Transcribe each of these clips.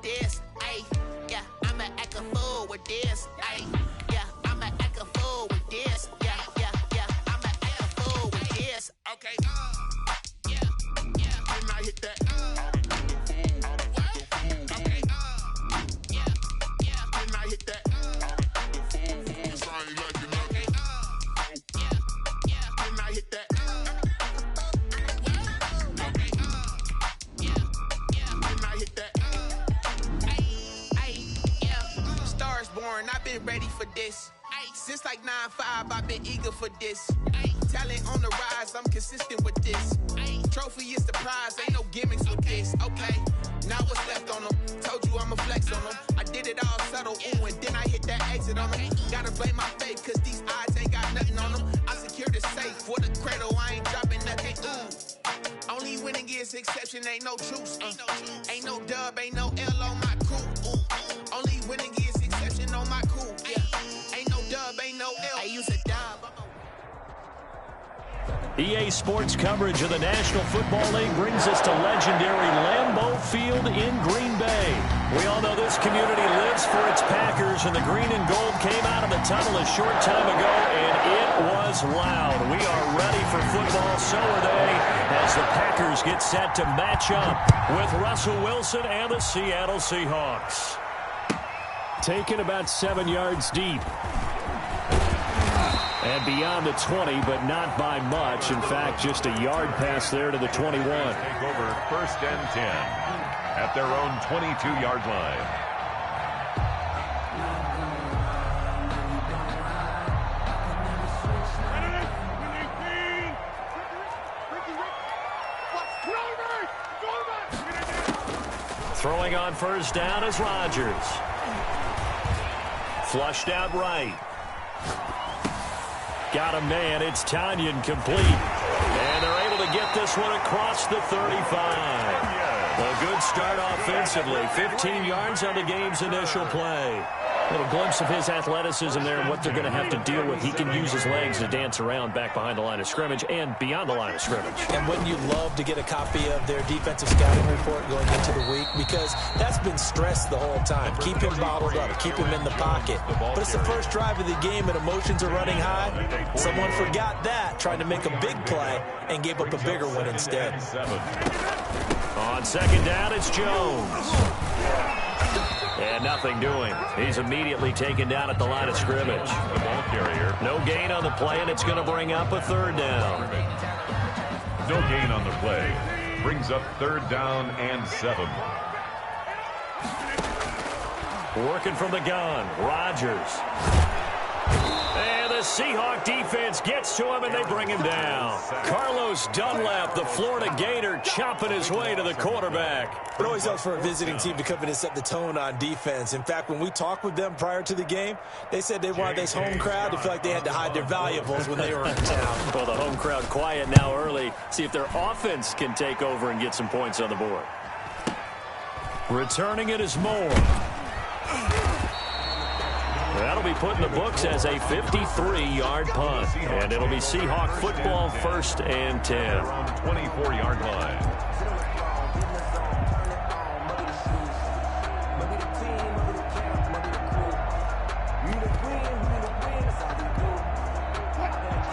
this. Ay, yeah, I'ma act a fool with this. Ay, yeah, I'ma act a fool with this. Yeah, yeah, yeah, I'ma act a fool with this. Okay, yeah, yeah, when I hit that, okay, yeah, yeah, when I hit that, it's I ain't like it, okay, yeah, yeah, when I hit that, okay, yeah, yeah, when I hit that, ay, yeah, Stars born, I've been ready for this. Since like 9-5, I've been eager for this. Talent on the rise, I'm consistent with this. Trophy is the prize, ain't no gimmicks with this. Okay, now what's left on them? Told you I'ma flex on them. I did it all subtle, ooh, and then I hit that exit on them. Gotta blame my faith, cause these odds ain't got nothing on them. I secured the safe for the cradle, I ain't dropping nothing, ooh. Only winning is exception, ain't no truce. Ain't no dub, ain't no L on my crew, ooh. Only winning is exception on my crew, yeah. Ain't no dub, ain't no L. I use a dub. EA Sports coverage of the National Football League brings us to legendary Lambeau Field in Green Bay. We all know this community lives for its Packers, and the green and gold came out of the tunnel a short time ago, and it was loud. We are ready for football, so are they, as the Packers get set to match up with Russell Wilson and the Seattle Seahawks. Taken about 7 yards deep. And beyond the 20, but not by much. In fact, just a yard pass there to the 21. Take over 1st and 10 at their own 22-yard line. Throwing on 1st down is Rodgers. Flushed out right. Got a man. It's Tanyan complete. And they're able to get this one across the 35. A good start offensively. 15 yards on the game's initial play. A little glimpse of his athleticism there and what they're going to have to deal with. He can use his legs to dance around back behind the line of scrimmage and beyond the line of scrimmage. And wouldn't you love to get a copy of their defensive scouting report going into the week? Because that's been stressed the whole time. Keep him bottled up. Keep him in the pocket. But it's the first drive of the game and emotions are running high. Someone forgot that, trying to make a big play, and gave up a bigger one instead. On 2nd down, it's Jones. And nothing doing. He's immediately taken down at the line of scrimmage. The ball carrier. No gain on the play, and it's going to bring up a 3rd down. No gain on the play. Brings up 3rd down and 7. Working from the gun, Rodgers. And the Seahawk defense gets to him, and they bring him down. Carlos Dunlap, the Florida Gator, chopping his way to the quarterback. It always helps for a visiting team to come in and set the tone on defense. In fact, when we talked with them prior to the game, they said they wanted this home crowd to feel like they had to hide their valuables when they were in town. Well, the home crowd quiet now early. See if their offense can take over and get some points on the board. Returning it is Moore. That'll be put in the books as a 53-yard punt. And it'll be Seahawk football 1st and 10. Around 24-yard line.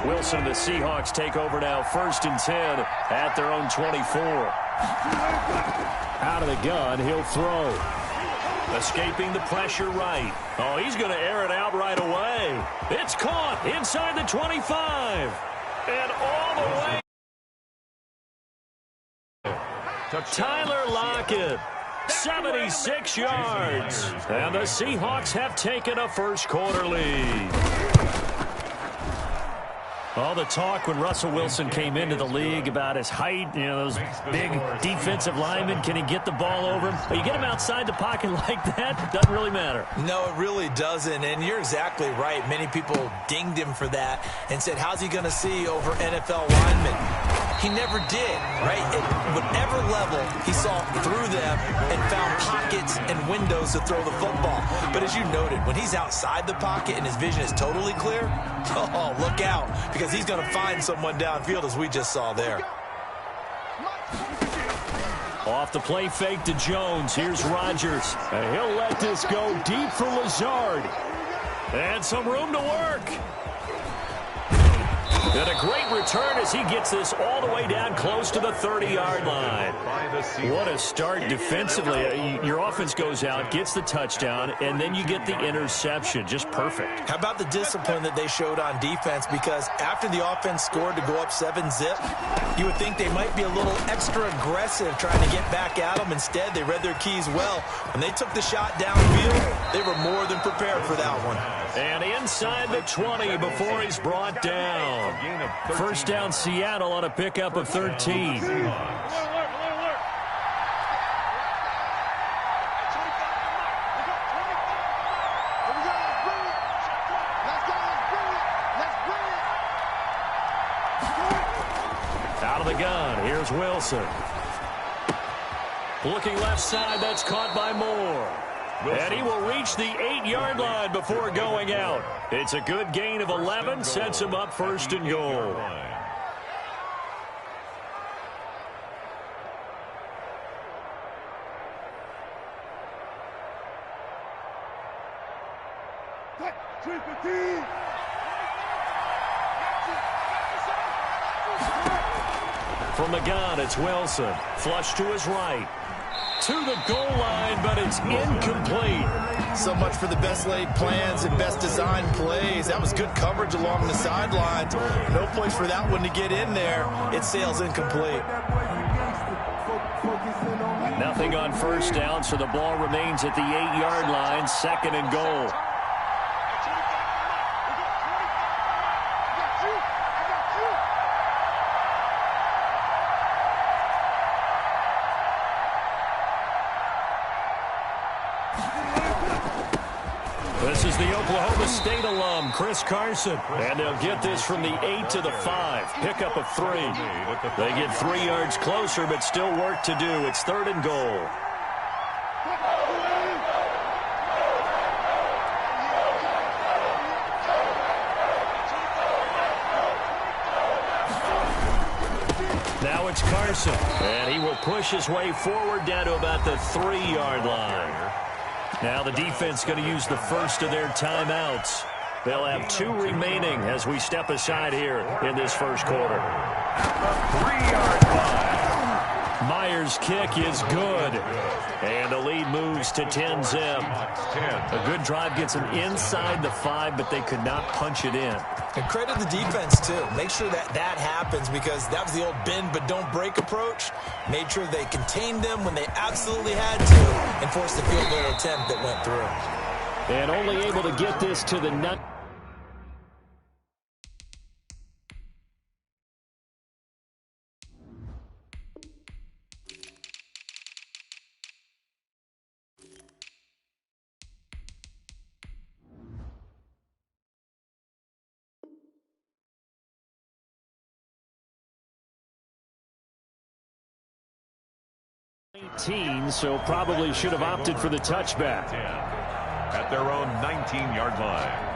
Wilson and the Seahawks take over now 1st and 10 at their own 24. Out of the gun, he'll throw. Escaping the pressure right. Oh, he's going to air it out right away. It's caught inside the 25. And all the way. Tyler Lockett, 76 yards. And the Seahawks have taken a first-quarter lead. All the talk when Russell Wilson came into the league about his height, you know, those big defensive linemen, can he get the ball over him? But you get him outside the pocket like that, doesn't really matter. No, it really doesn't, and you're exactly right. Many people dinged him for that and said, how's he going to see over NFL linemen? He never did, right? At whatever level, he saw through them and found pockets and windows to throw the football. But as you noted, when he's outside the pocket and his vision is totally clear, oh, look out, because he's going to find someone downfield, as we just saw there. Off the play fake to Jones. Here's Rodgers. And he'll let this go deep for Lazard. And some room to work. And a great return as he gets this all the way down close to the 30-yard line. What a start defensively. Your offense goes out, gets the touchdown, and then you get the interception. Just perfect. How about the discipline that they showed on defense? Because after the offense scored to go up 7-zip, you would think they might be a little extra aggressive trying to get back at them. Instead, they read their keys well. When they took the shot downfield, they were more than prepared for that one. And inside the 20 before he's brought down. First down, Seattle on a pickup of 13. Out of the gun, here's Wilson. Looking left side, that's caught by Moore. And he will reach the 8-yard line before going out. It's a good gain of 11, sets him up first and goal. From the gun, it's Wilson. Flush to his right. To the goal line, but it's incomplete. So much for the best laid plans and best designed plays. That was good coverage along the sidelines. No place for that one to get in there. It sails incomplete. Nothing on first down, so the ball remains at the 8-yard line, second and goal. This is the Oklahoma State alum, Chris Carson. And they'll get this from the 8 to the 5. Pickup of 3. They get 3 yards closer, but still work to do. It's third and goal. Now it's Carson. And he will push his way forward down to about the 3-yard line. Now the defense going to use the first of their timeouts. They'll have 2 remaining as we step aside here in this first quarter. At the 3-yard line. Myers' kick is good. And the lead moves to 10-zip. A good drive gets them inside the 5, but they could not punch it in. And credit the defense, too. Make sure that happens, because that was the old bend but don't break approach. Made sure they contained them when they absolutely had to and forced the field goal attempt that went through. And only able to get this to the nut. So probably should have opted for the touchback. At their own 19-yard line.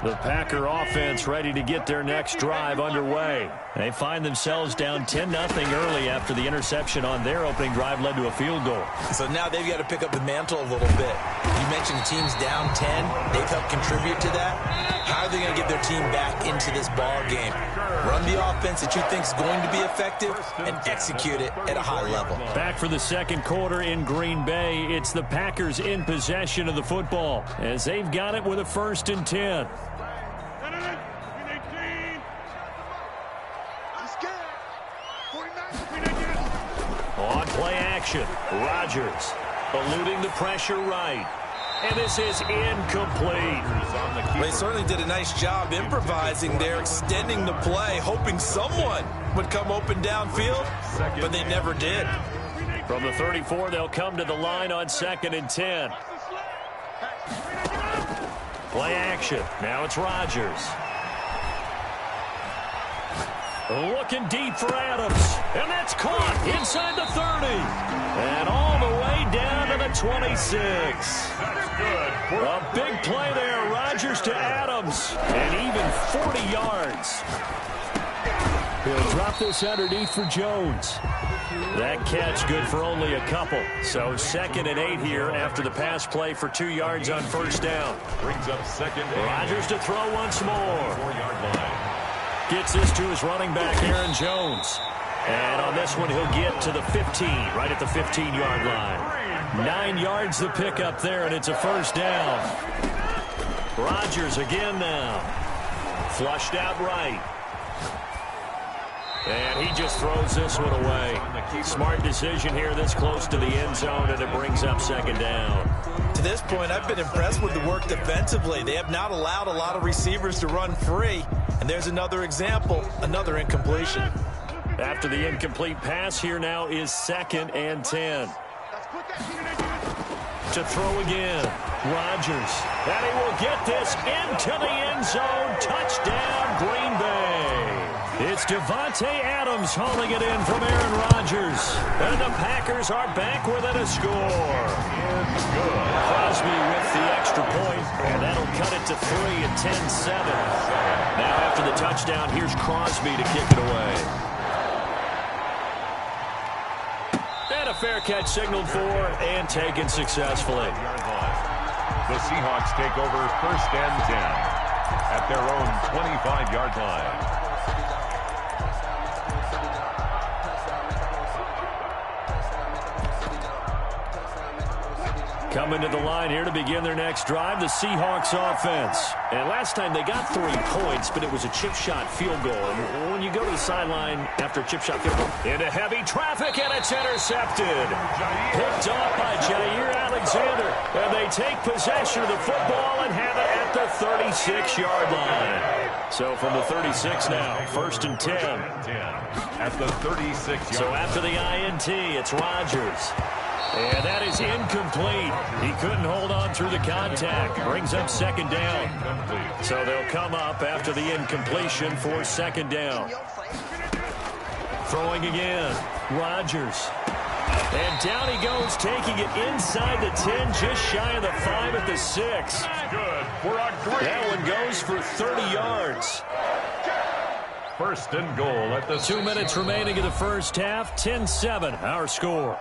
The Packer offense ready to get their next drive underway. They find themselves down 10-0 early after the interception on their opening drive led to a field goal. So now they've got to pick up the mantle a little bit. You mentioned the team's down 10. They've helped contribute to that. How are they going to get their team back into this ball game? Run the offense that you think is going to be effective and execute it at a high level. Back for the second quarter in Green Bay. It's the Packers in possession of the football as they've got it with a 1st and 10. On play action, Rodgers eluding the pressure right. And this is incomplete. They certainly did a nice job improvising there, extending the play, hoping someone would come open downfield, but they never did. From the 34, they'll come to the line on 2nd and 10. Play action. Now it's Rodgers. Looking deep for Adams. And that's caught inside the 30. And all the way down to to the 26. That's good. A big play there. Rodgers to Adams. And even 40 yards. He'll drop this underneath for Jones. That catch good for only a couple. So 2nd and 8 here after the pass play for 2 yards on first down. Brings up 2nd and Rodgers to throw once more. 4-yard line. Gets this to his running back, Aaron Jones. And on this one, he'll get to the 15, right at the 15-yard line. 9 yards the pickup there, and it's a first down. Rodgers again now. Flushed out right. And he just throws this one away. Smart decision here this close to the end zone, and it brings up 2nd down. To this point, I've been impressed with the work defensively. They have not allowed a lot of receivers to run free. And there's another example, another incompletion. After the incomplete pass, here now is 2nd and 10. To throw again, Rodgers. And he will get this into the end zone. Touchdown, Green Bay. It's Davante Adams hauling it in from Aaron Rodgers. And the Packers are back within a score. It's good. Crosby with the extra point, and that'll cut it to 3 at 10-7. Now after the touchdown, here's Crosby to kick it away. And a fair catch signaled for and taken successfully. The Seahawks take over 1st and 10 at their own 25-yard line. Coming to the line here to begin their next drive, the Seahawks offense. And last time they got 3 points, but it was a chip shot field goal. And when you go to the sideline after a chip shot field goal, into heavy traffic, and it's intercepted. Picked off by Jair Alexander. And they take possession of the football and have it at the 36-yard line. So from the 36 now, 1st and 10. At the 36-yard line. So after the INT, it's Rodgers. And that is incomplete. He couldn't hold on through the contact. Brings up 2nd down. So they'll come up after the incompletion for 2nd down. Throwing again. Rodgers. And down he goes, taking it inside the 10, just shy of the 5 at the 6. Good for a great. That one goes for 30 yards. 1st and goal at the 2 minutes remaining in the first half. 10-7, our score.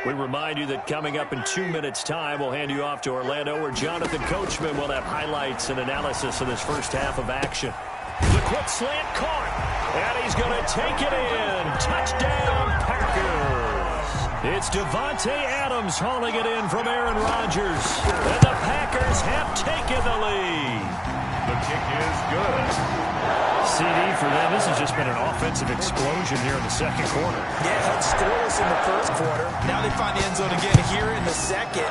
We remind you that coming up in 2 minutes' time, we'll hand you off to Orlando, where Jonathan Coachman will have highlights and analysis of this first half of action. The quick slant caught, and he's going to take it in. Touchdown, Packers. It's Davante Adams hauling it in from Aaron Rodgers. And the Packers have taken the lead. The kick is good. CD for them. This has just been an offensive explosion here in the 2nd quarter. Yeah, it's scoreless in the 1st quarter. Now they find the end zone again here in the 2nd.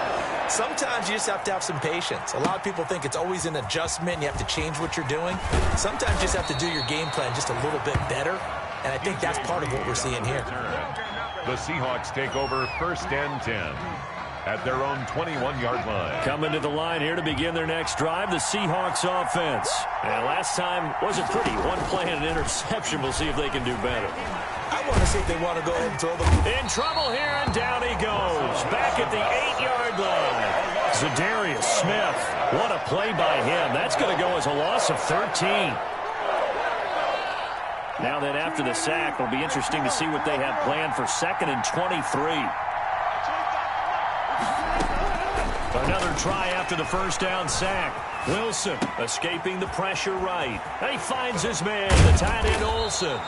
Sometimes you just have to have some patience. A lot of people think it's always an adjustment. You have to change what you're doing. Sometimes you just have to do your game plan just a little bit better. And I think that's part of what we're seeing here. The Seahawks take over 1st and 10 at their own 21-yard line. Coming to the line here to begin their next drive, the Seahawks offense. And last time wasn't pretty. One play and an interception. We'll see if they can do better. I want to see if they want to go ahead and throw them. In trouble here, and down he goes. Back at the 8-yard line. Zadarius Smith. What a play by him. That's going to go as a loss of 13. Now then, after the sack, it'll be interesting to see what they have planned for 2nd and 23. Another try after the first down sack. Wilson escaping the pressure right. And he finds his man, the tight end Olsen.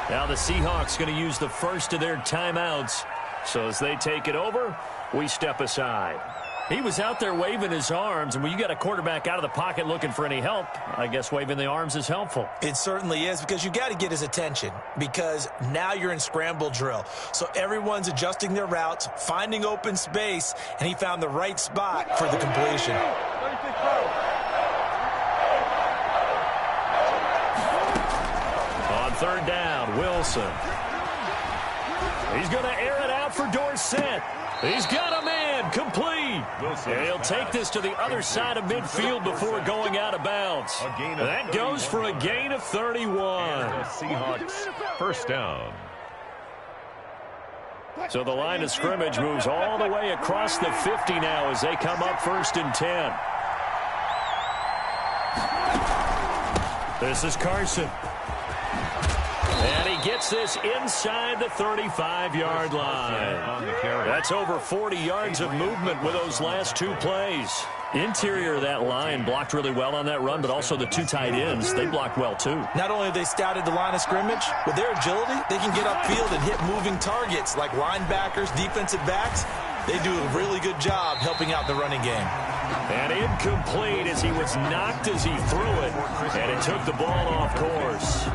Now the Seahawks going to use the first of their timeouts. So as they take it over, we step aside. He was out there waving his arms, and when you got a quarterback out of the pocket looking for any help, I guess waving the arms is helpful. It certainly is, because you got to get his attention, because now you're in scramble drill. So everyone's adjusting their routes, finding open space, and he found the right spot for the completion. On 3rd down, Wilson. He's going to air it out for Dorsett. He's got a man, complete. And he'll take this to the other side of midfield before going out of bounds. That goes for a gain of 31. And the Seahawks 1st down. So the line of scrimmage moves all the way across the 50 now as they come up 1st and 10. This is Carson. And he gets this inside the 35-yard line. That's over 40 yards of movement with those last 2 plays. Interior of that line blocked really well on that run, but also the 2 tight ends, they blocked well too. Not only have they scouted the line of scrimmage, with their agility, they can get upfield and hit moving targets like linebackers, defensive backs. They do a really good job helping out the running game. And incomplete as he was knocked as he threw it, and it took the ball off course.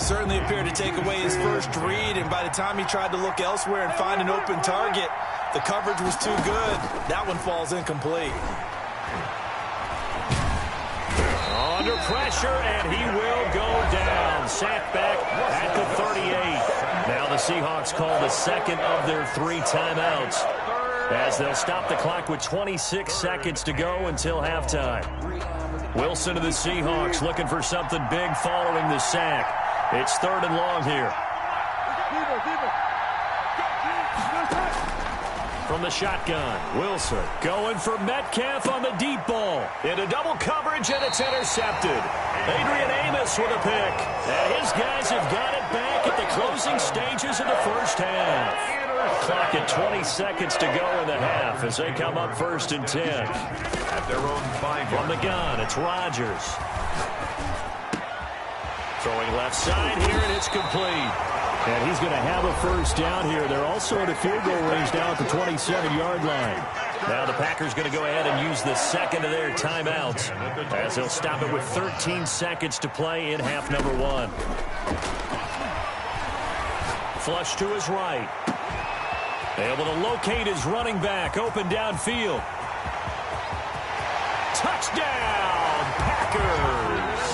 Certainly appeared to take away his first read, and by the time he tried to look elsewhere and find an open target, the coverage was too good. That one falls incomplete. Under pressure, and he will go down. Sacked back at the 38. Now the Seahawks call the second of their 3 timeouts, as they'll stop the clock with 26 seconds to go until halftime. Wilson of the Seahawks looking for something big following the sack. It's 3rd and long here. From the shotgun, Wilson going for Metcalf on the deep ball. Into double coverage, and it's intercepted. Adrian Amos with a pick. And his guys have got it back at the closing stages of the first half. Clock at 20 seconds to go in the half as they come up 1st and 10. At their own 5. From the gun, it's Rodgers. Throwing left side here, and it's complete. And he's going to have a first down here. They're also at a field goal range now at the 27-yard line. Now the Packers going to go ahead and use the second of their timeouts as they'll stop it with 13 seconds to play in half number 1. Flush to his right. Able to locate his running back open downfield. Touchdown, Packers!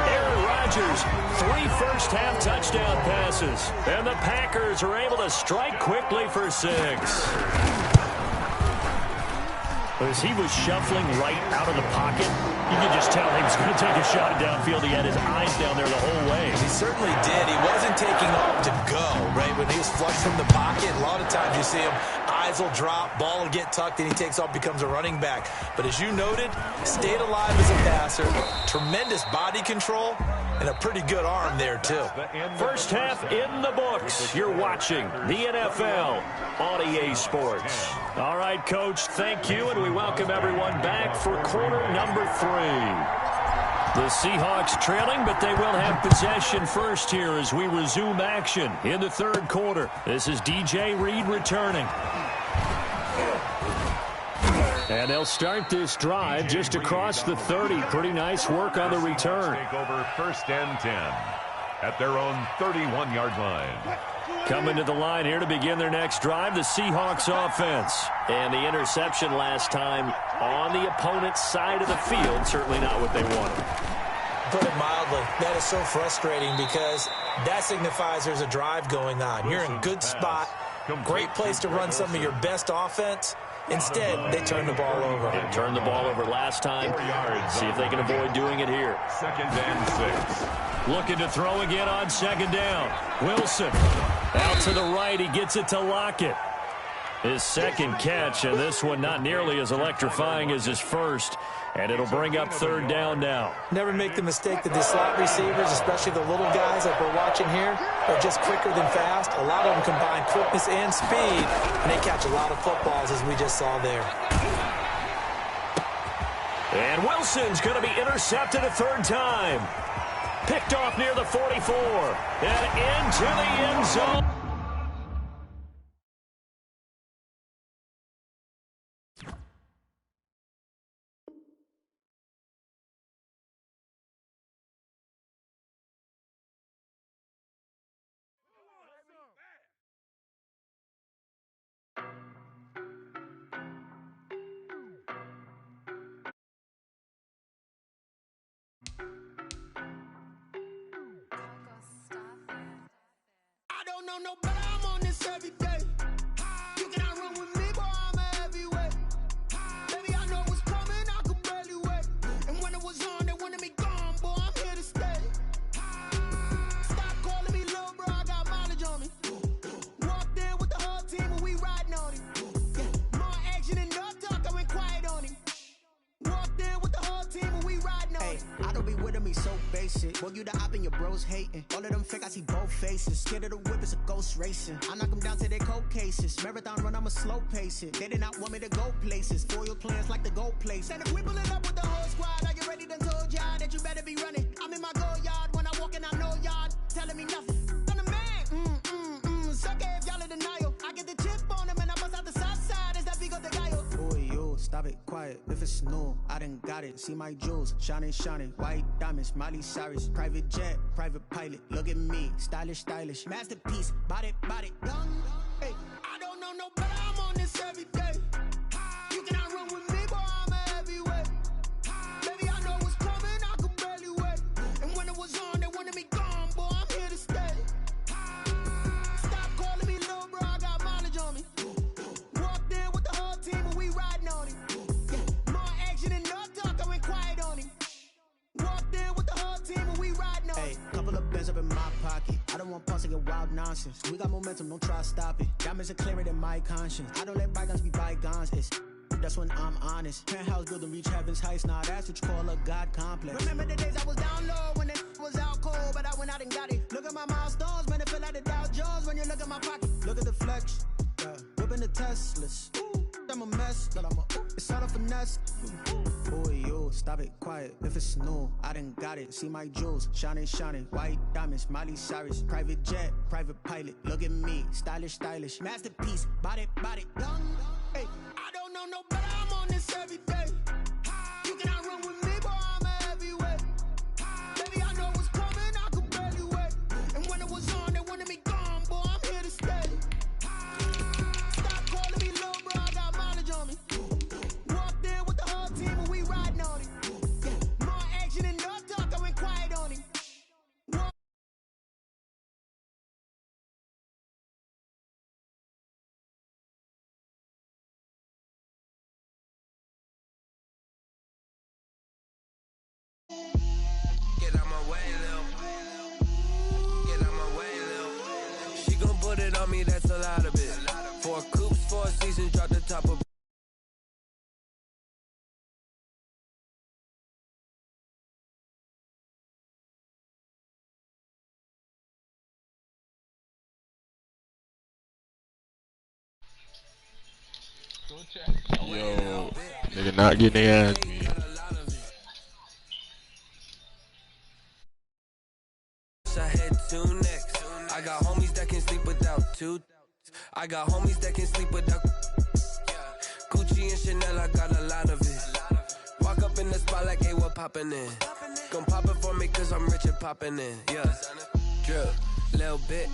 Aaron Rodgers, 3 first-half touchdown passes. And the Packers are able to strike quickly for 6. As he was shuffling right out of the pocket, you could just tell he was going to take a shot downfield. He had his eyes down there the whole way. He certainly did. He wasn't taking off to go, right? When he was flushed from the pocket, a lot of times you see him, eyes will drop, ball will get tucked, and he takes off, becomes a running back. But as you noted, stayed alive as a passer, tremendous body control, and a pretty good arm there, too. First half in the books. You're watching the NFL on EA Sports. All right, Coach, thank you, and we welcome everyone back for quarter number 3. The Seahawks trailing, but they will have possession first here as we resume action in the 3rd quarter. This is DJ Reed returning. And they'll start this drive just across the 30. Pretty nice work on the return. Take over 1st and 10 at their own 31-yard line. Coming to the line here to begin their next drive, the Seahawks offense. And the interception last time on the opponent's side of the field, certainly not what they wanted. Put it mildly, that is so frustrating because that signifies there's a drive going on. You're in a good spot, great place to run some of your best offense. Instead, they turn the ball over. They turned the ball over last time. See if they can avoid doing it here. 2nd and 6. Looking to throw again on 2nd down. Wilson out to the right. He gets it to Lockett. His 2nd catch, and this one not nearly as electrifying as his first. And it'll bring up 3rd down now. Never make the mistake that the slot receivers, especially the little guys like we're watching here, are just quicker than fast. A lot of them combine quickness and speed, and they catch a lot of footballs, as we just saw there. And Wilson's going to be intercepted a 3rd time. Picked off near the 44. And into the end zone. I don't know no better, I'm on this every day. You cannot run with me, boy, I'm a heavyweight. Baby, I know what's coming, I could barely wait. And when it was on, they wanted me gone, boy, I'm here to stay. Stop calling me little bro, I got mileage on me. Walked in with the me so basic. Boy, you the op and your bros hating. All of them fake, I see both faces. Scared of the whip, it's a ghost racing. I knock them down to their cold cases. Marathon run, I'ma slow pace it. They did not want me to go places. Foil plans like the gold place. And if we pulling up with the whole squad, are you ready? Done told y'all that you better be running. I'm in my go yard. When I walk in, I know y'all telling me nothing. I'm the man. Suck it if y'all in denial. I get the chip on them and I bust out the south side. Is that big of the guy? Boy, yo, stop it, quiet. If it's new, I done got it. See my jewels, shining, white diamonds, Miley Cyrus, private jet, private pilot. Look at me, stylish, masterpiece, body, young. Hey, I don't know no better. I'm on this every day. You cannot run with me, boy. I'm a heavyweight. Baby, I know what's coming. I could barely wait. And when it was on, they wanted me gone, boy. I'm here to stay. Stop calling me little bro. I got mileage on me. Walked in with the whole team and we riding on it. Yeah, more action and no talk. I went quiet on him. Walked in with the whole team and we riding on it. Hey, couple of bins up in my pocket. I don't want pause to get wild nonsense. We got momentum, don't try to stop it. Diamonds are clearer than my conscience. I don't let bygones be bygones. That's when I'm honest. Penthouse building reach heaven's heights. Now that's what you call a God complex. Remember the days I was down low when it was out cold, but I went out and got it. Look at my milestones, man, it feel like the Dow Jones when you look at my pocket. Look at the flex, whipping the Teslas. I'm a mess, but it's all a finesse. Boy, yo, stop it, quiet. If it's new, I done got it. See my jewels, shining, white diamonds, Miley Cyrus, private jet, private pilot. Look at me, stylish, masterpiece, body, young. Hey, I don't know no better. I'm on this every day. You cannot run with me, boy. I'm a heavyweight. Baby, I know what's coming. I could barely wait. And when it was on, they wanted me gone, boy. I'm here to stay. Stop calling me little bro. I got mileage on me. Walked in with the whole team and we riding on it. Yeah, more action and no talk. I went quiet on him. Get out my way, Lil. Get out my way, Lil. She gon' put it on me, that's a lot of it. 4 coops, 4 seasons, drop the top of. Yo, nigga not getting their ass beat. I had 2 necks. I got homies that can sleep without 2. I got homies that can sleep without. Gucci and Chanel, I got a lot of it. Walk up in the spot like, hey, what poppin' in? Gon' pop it for me cause I'm rich and poppin' in. Yeah, drip, little bit.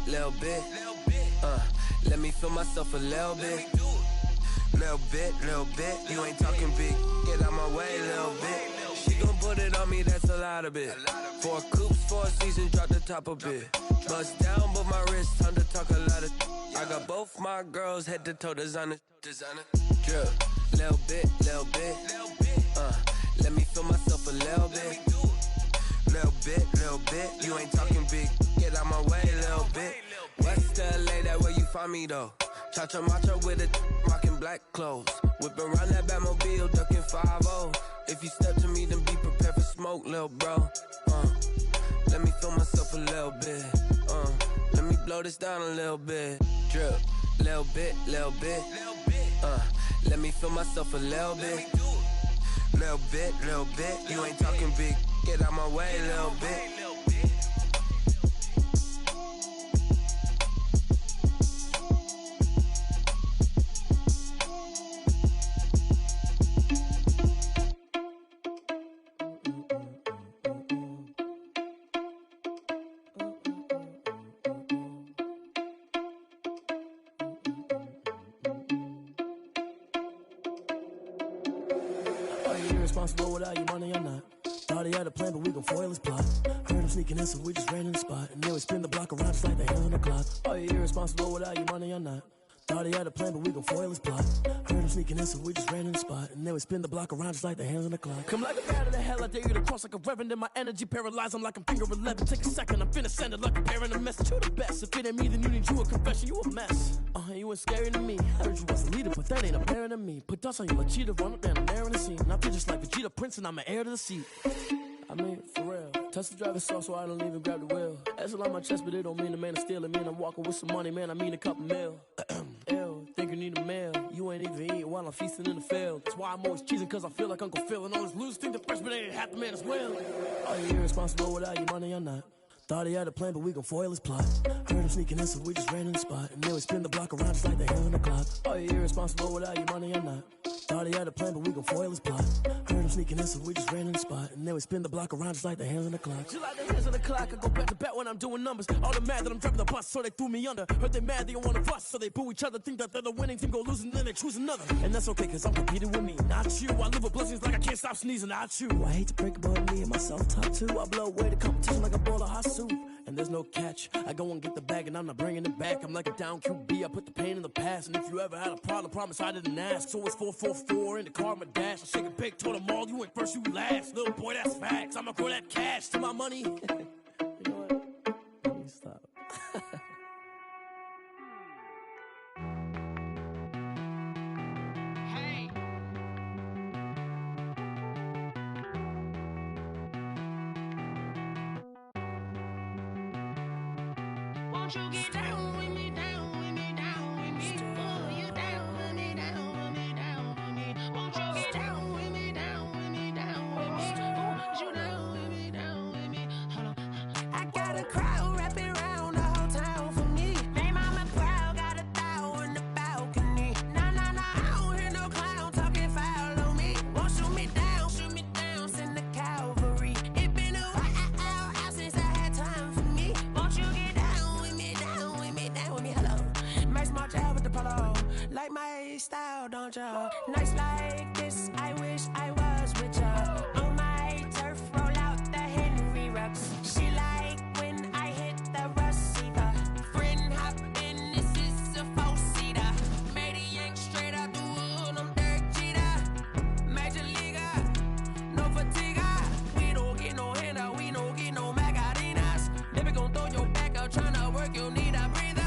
Let me feel myself a little bit. Little bit, you ain't talking big. Get out my way, little bit. She gon' put it on me, that's a lot of it. 4 coops, 4 seasons, drop the top a bit. Bust down, but my wrist, time to talk a lot of. I got both my girls head to toe designer. Drip, little bit. Let me feel myself a little bit. Little bit, you ain't talking big. Get out my way, little bit. West LA, that where you find me though. Cha-cha macha with it, rockin' black clothes. Whippin' around that Batmobile, duckin' 5-0. If you step to me, then be prepared for smoke, lil' bro. Let me feel myself a little bit. Let me blow this down a little bit. Drip, little bit. Let me feel myself a little bit. Little bit, you ain't talking big. Get out my way, little bit. Irresponsible without your money or not. Thought he had a plan, but we gon' foil his plot. Heard him sneaking in, so we just ran in the spot. And then we spin the block around just like the hands on the clock. Are you irresponsible without your money or not? Thought he had a plan, but we gon' foil his plot. Heard him sneaking in, so we just ran in the spot. And then we spin the block around just like the hands on the clock. Come like a bat of the hell, I dare you to cross like a reverend. In my energy paralyzed, I'm like I'm finger 11. Take a second, I'm finna send it like a parent a message. You the best, if it ain't me, then you need you a confession. You a mess, you ain't scary to me. I heard you was a leader, but that ain't apparent to me. Put dust on you like cheetah, run up down, I'm there in the scene. And I feel just like Vegeta Prince, and I'm an heir to the seat. I mean, for real. Touch the driver's soft so I don't even grab the wheel. That's a lot on my chest, but it don't mean the man is stealing. Mean I'm walking with some money, man. I mean a couple mil. Ew, think you need a meal. You ain't even eating while I'm feasting in the field. That's why I'm always cheesing, cause I feel like Uncle Phil. And all this losers think the freshman ain't half the man as well. Are you irresponsible without your money or not? Thought he had a plan, but we gon' foil his plot. Heard him sneaking in, so we just ran in the spot. And then we spin the block around just like the hell in the clock. Are you irresponsible without your money or not? Thought he had a plan, but we gon' foil his plot. Heard him sneaking in, so we just ran in the spot. And then we spin the block around just like the hands on the clock. Just like the hands on the clock, I go back to back when I'm doing numbers. All the mad that I'm dropping the bus, so they threw me under. Heard they mad, they don't wanna bust, so they boo each other. Think that they're the winning team, go losing, then they choose another. And that's okay, cause I'm competing with me, not you. I live with blessings like I can't stop sneezing, not you. I hate to break it, but me and myself top too. I blow away the competition like a bowl of hot soup. And there's no catch. I go and get the bag and I'm not bringing it back. I'm like a down QB, I put the pain in the past. And if you ever had a problem, promise I didn't ask. So it's 4-4-4 in the car, my dash. I shake a big, told them all, you went first, you last. Little boy, that's facts. I'ma grow that cash to my money. You know what? Let me stop. Hey. Won't you get down with me, down with me, down with me? Oh, you down with me, down with me, down with me. Won't you get down with me, down with me, down with me? Oh, you down with me, down with me? Hold on. I got a crowd wrapping around the whole town for me. They mama proud, got a thou in the balcony. Nah, nah, nah, I don't hear no clown talking foul on me. Won't shoot me down, send the cavalry. It been a while since I had time for me. Won't you get down with me, down with me, down with me? Hello. Max my job with the polo. Like my style, don't ya? Nights like this, I wish I was with ya. On my turf, roll out the Henry Rux. She like when I hit the receiver. Friend hop in, this is a four-seater. Made a yank straight out the wood, I'm Derek Jeter. Major leaguer, no fatigue. We don't get no handout, we don't get no Macarinas. Never gon' throw your back out, tryna work, you need a breather.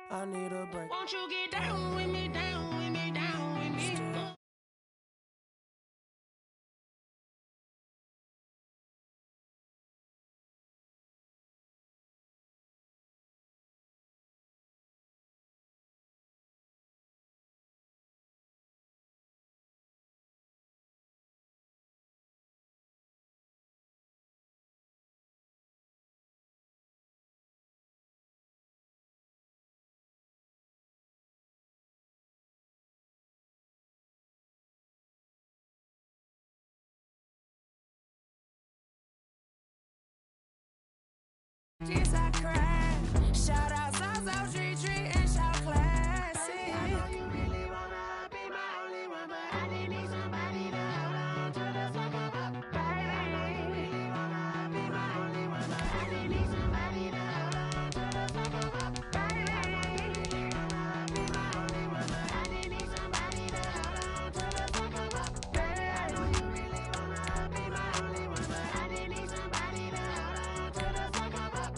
I need a break. Won't you get down with me, down with me, down with me? Tears I cry. Shout out South Street and shout classic. I know you really wanna be my only one, but I didn't need somebody to hold on to the sucker up. Baby, I know you really wanna be my only one, but I didn't need somebody to hold on to the sucker up. Baby, I know you really wanna be my only one, but I didn't need somebody to hold on to the sucker up. Baby, I know you really wanna be my only one, but I didn't need somebody to hold on to the sucker up.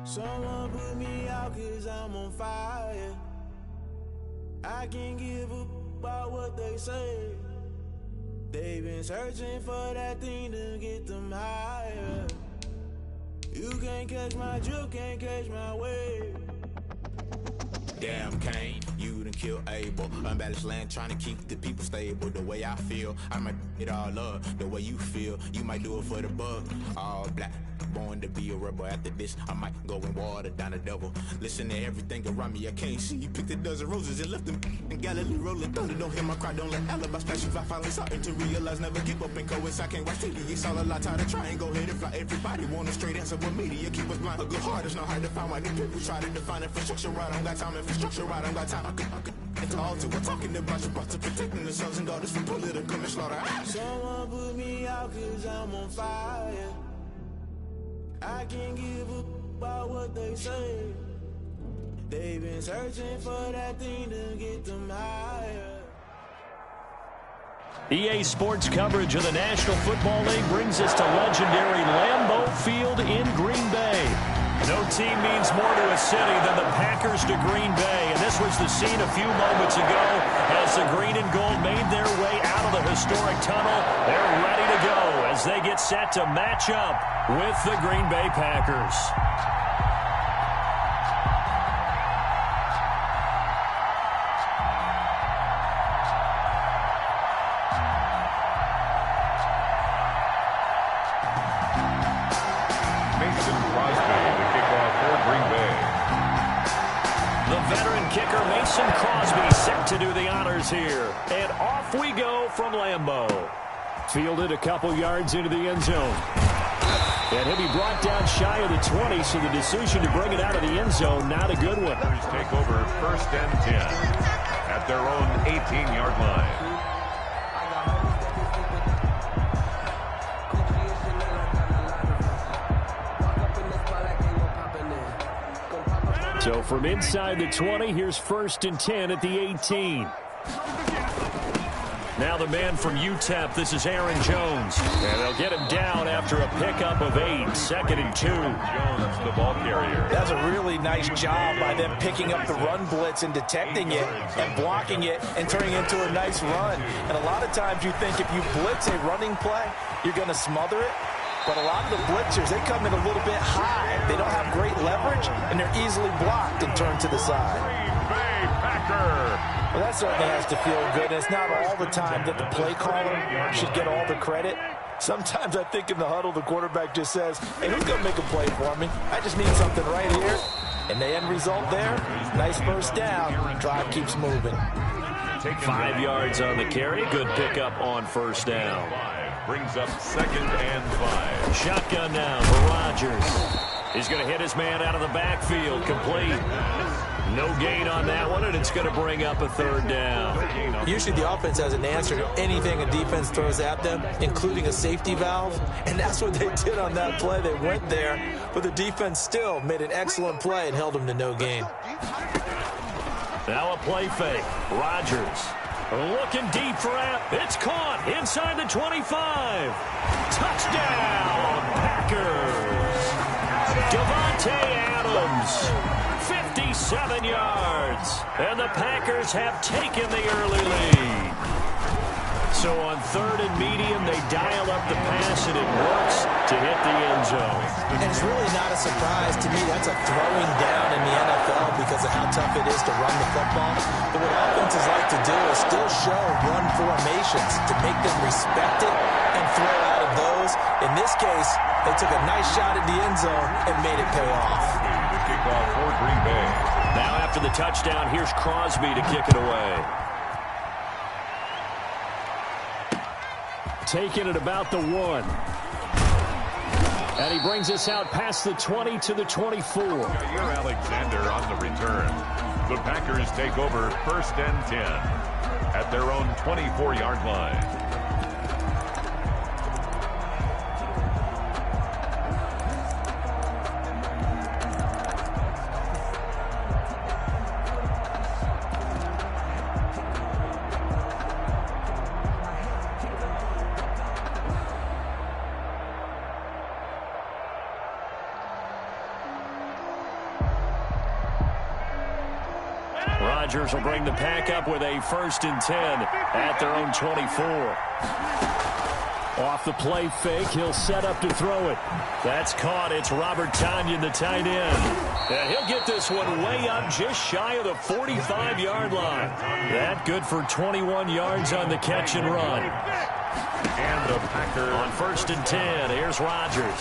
Someone put me out cause I'm on fire. I can't give a about what they say. They've been searching for that thing to get them higher. You can't catch my drift, can't catch my wave. Damn, Kane, you done killed Abel. Unbalanced land, trying to keep the people stable. The way I feel, I might it all up. The way you feel, you might do it for the bug. All black, born to be a rebel. After this, I might go and water down the devil. Listen to everything around me, I can't see. You picked a dozen roses and left them in Galilee rolling thunder. Don't hear my cry, don't let alibi splash. If I finally starting to realize, never give up and coerce. I can't watch TV, it's all a lot. Tired of trying, go ahead and fly. Everybody want a straight answer, but media keep us blind. A good heart is not hard to find. Why these people try to define infrastructure right? I don't got time, infrastructure right, I don't got time. I could it's all to we're talking about you, about to protecting the sons and daughters from political and slaughter. Someone put me out cause I'm on fire. I can't give up about what they say. They've been searching for that thing to get them higher. EA Sports coverage of the National Football League brings us to legendary Lambeau Field in Green Bay. No team means more to a city than the Packers to Green Bay, and this was the scene a few moments ago as the green and gold made their way out of the historic tunnel. They're ready to go as they get set to match up with the Green Bay Packers. Crosby set to do the honors here. And off we go from Lambeau. Fielded a couple yards into the end zone. And he'll be brought down shy of the 20, so the decision to bring it out of the end zone, not a good one. Take over 1st and 10 at their own 18-yard line. So from inside the 20, here's 1st and 10 at the 18. Now the man from UTEP, this is Aaron Jones. And they'll get him down after a pickup of 8, 2nd and 2. Jones, the ball carrier. That's a really nice job by them picking up the run blitz and detecting it and blocking it and turning it into a nice run. And a lot of times you think if you blitz a running play, you're going to smother it. But a lot of the blitzers, they come in a little bit high. They don't have great leverage, and they're easily blocked and turned to the side. Green Bay Packer. Well, that certainly has to feel good. And it's not all the time that the play caller should get all the credit. Sometimes I think in the huddle, the quarterback just says, hey, who's going to make a play for me? I just need something right here. And the end result there, nice first down. Drive keeps moving. 5 yards on the carry. Good pickup on 1st down. Brings up 2nd and 5. Shotgun now for Rodgers. He's going to hit his man out of the backfield. Complete. No gain on that one, and it's going to bring up a 3rd down. Usually the offense has an answer to anything a defense throws at them, including a safety valve. And that's what they did on that play. They went there, but the defense still made an excellent play and held them to no gain. Now a play fake. Rodgers. Looking deep for App. It's caught inside the 25. Touchdown, Packers. Devontae Adams, 57 yards. And the Packers have taken the early lead. So on 3rd and medium, they dial up the pass, and it works to hit the end zone. And it's really not a surprise to me. That's a throwing down in the NFL because of how tough it is to run the football. But what offenses like to do is still show run formations to make them respect it and throw out of those. In this case, they took a nice shot at the end zone and made it pay off. The kickoff for Green Bay. Now after the touchdown, here's Crosby to kick it away. Taking it about the 1. And he brings us out past the 20 to the 24. Jair Alexander on the return. The Packers take over 1st and 10 at their own 24-yard line. Rodgers will bring the pack up with a 1st and 10 at their own 24. Off the play fake, he'll set up to throw it. That's caught. It's Robert Tonyan, the tight end. And he'll get this one way up just shy of the 45-yard line. That good for 21 yards on the catch and run. And the Packers on 1st and 10. Here's Rodgers.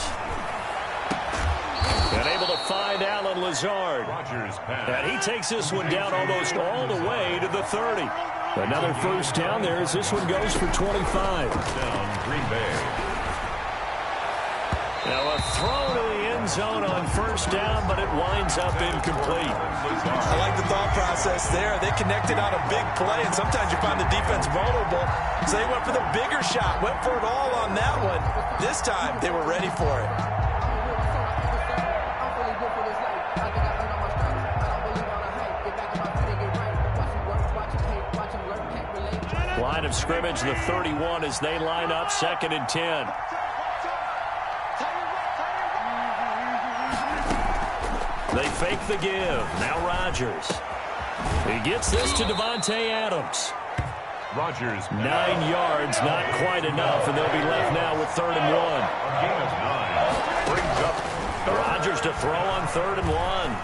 And able to find Alan Lazard. And he takes this one down almost all the way to the 30. Another first down there as this one goes for 25. Down Green Bay. Now a throw to the end zone on first down, but it winds up incomplete. I like the thought process there. They connected on a big play, and sometimes you find the defense vulnerable. So they went for the bigger shot, went for it all on that one. This time, they were ready for it. Line of scrimmage, the 31 as they line up 2nd and 10. They fake the give. Now Rodgers. He gets this to Devontae Adams. Rodgers. 9 yards, not quite enough, and they'll be left now with 3rd and 1. A gain of 9. Brings up Rodgers to throw on 3rd and 1.